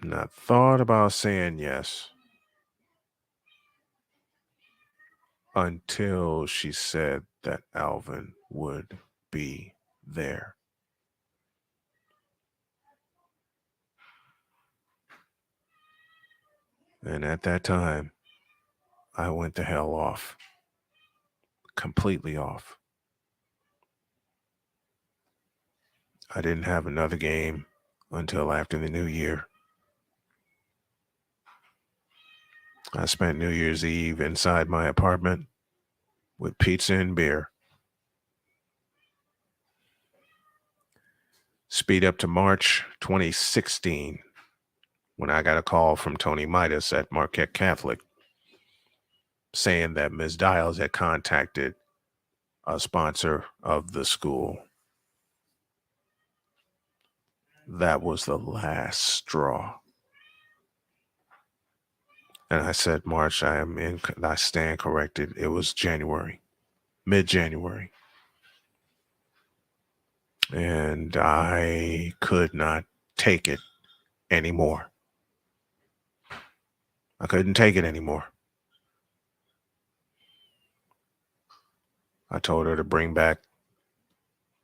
[SPEAKER 1] And I thought about saying yes until she said that Alvin would be there. And at that time, I went the hell off. Completely off. I didn't have another game until after the new year. I spent New Year's Eve inside my apartment with pizza and beer. Speed up to March 2016 when I got a call from Tony Midas at Marquette Catholic saying that Ms. Dials had contacted a sponsor of the school. That was the last straw. And I said, March, I stand corrected. It was January, mid-January. And I could not take it anymore. I couldn't take it anymore. I told her to bring back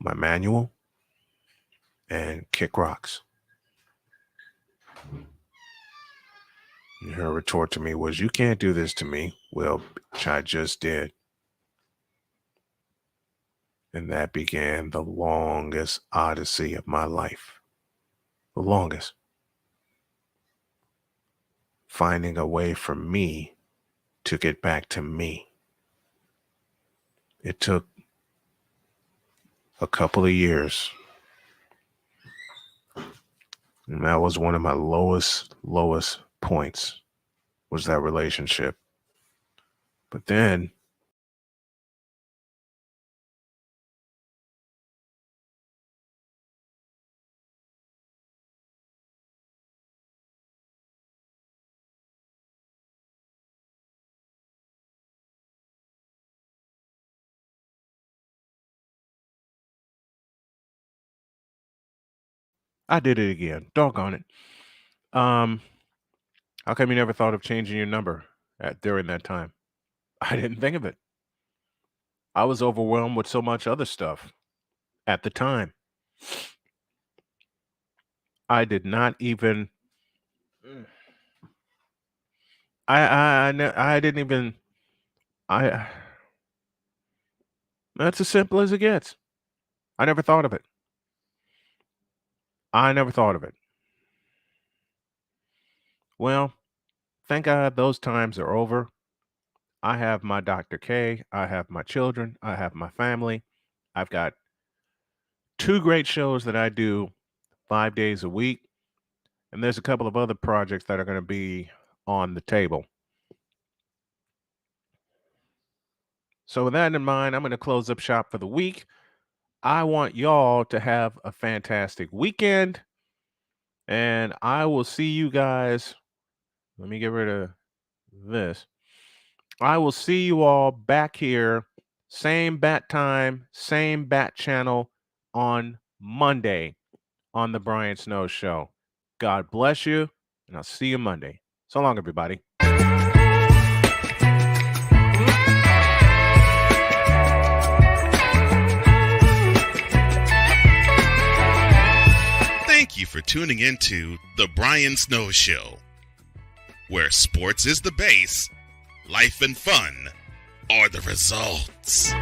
[SPEAKER 1] my manual and kick rocks. And her retort to me was, you can't do this to me. Well, which I just did. And that began the longest odyssey of my life. The longest. Finding a way for me to get back to me. It took a couple of years. And that was one of my lowest points, was that relationship. But then I did it again. Doggone it. How come you never thought of changing your number during that time? I didn't think of it. I was overwhelmed with so much other stuff at the time. I did not even. I didn't even. That's as simple as it gets. I never thought of it. Well, thank God those times are over. I have my Dr. K. I have my children. I have my family. I've got 2 great shows that I do 5 days a week, and there's a couple of other projects that are going to be on the table. So with that in mind, I'm going to close up shop for the week. I want y'all to have a fantastic weekend, and I will see you guys. Let me get rid of this. I will see you all back here, same bat time, same bat channel on Monday on the Brian Snow Show. God bless you, and I'll see you Monday. So long, everybody.
[SPEAKER 3] Thank you for tuning into The Brian Snow Show, where sports is the base, life and fun are the results.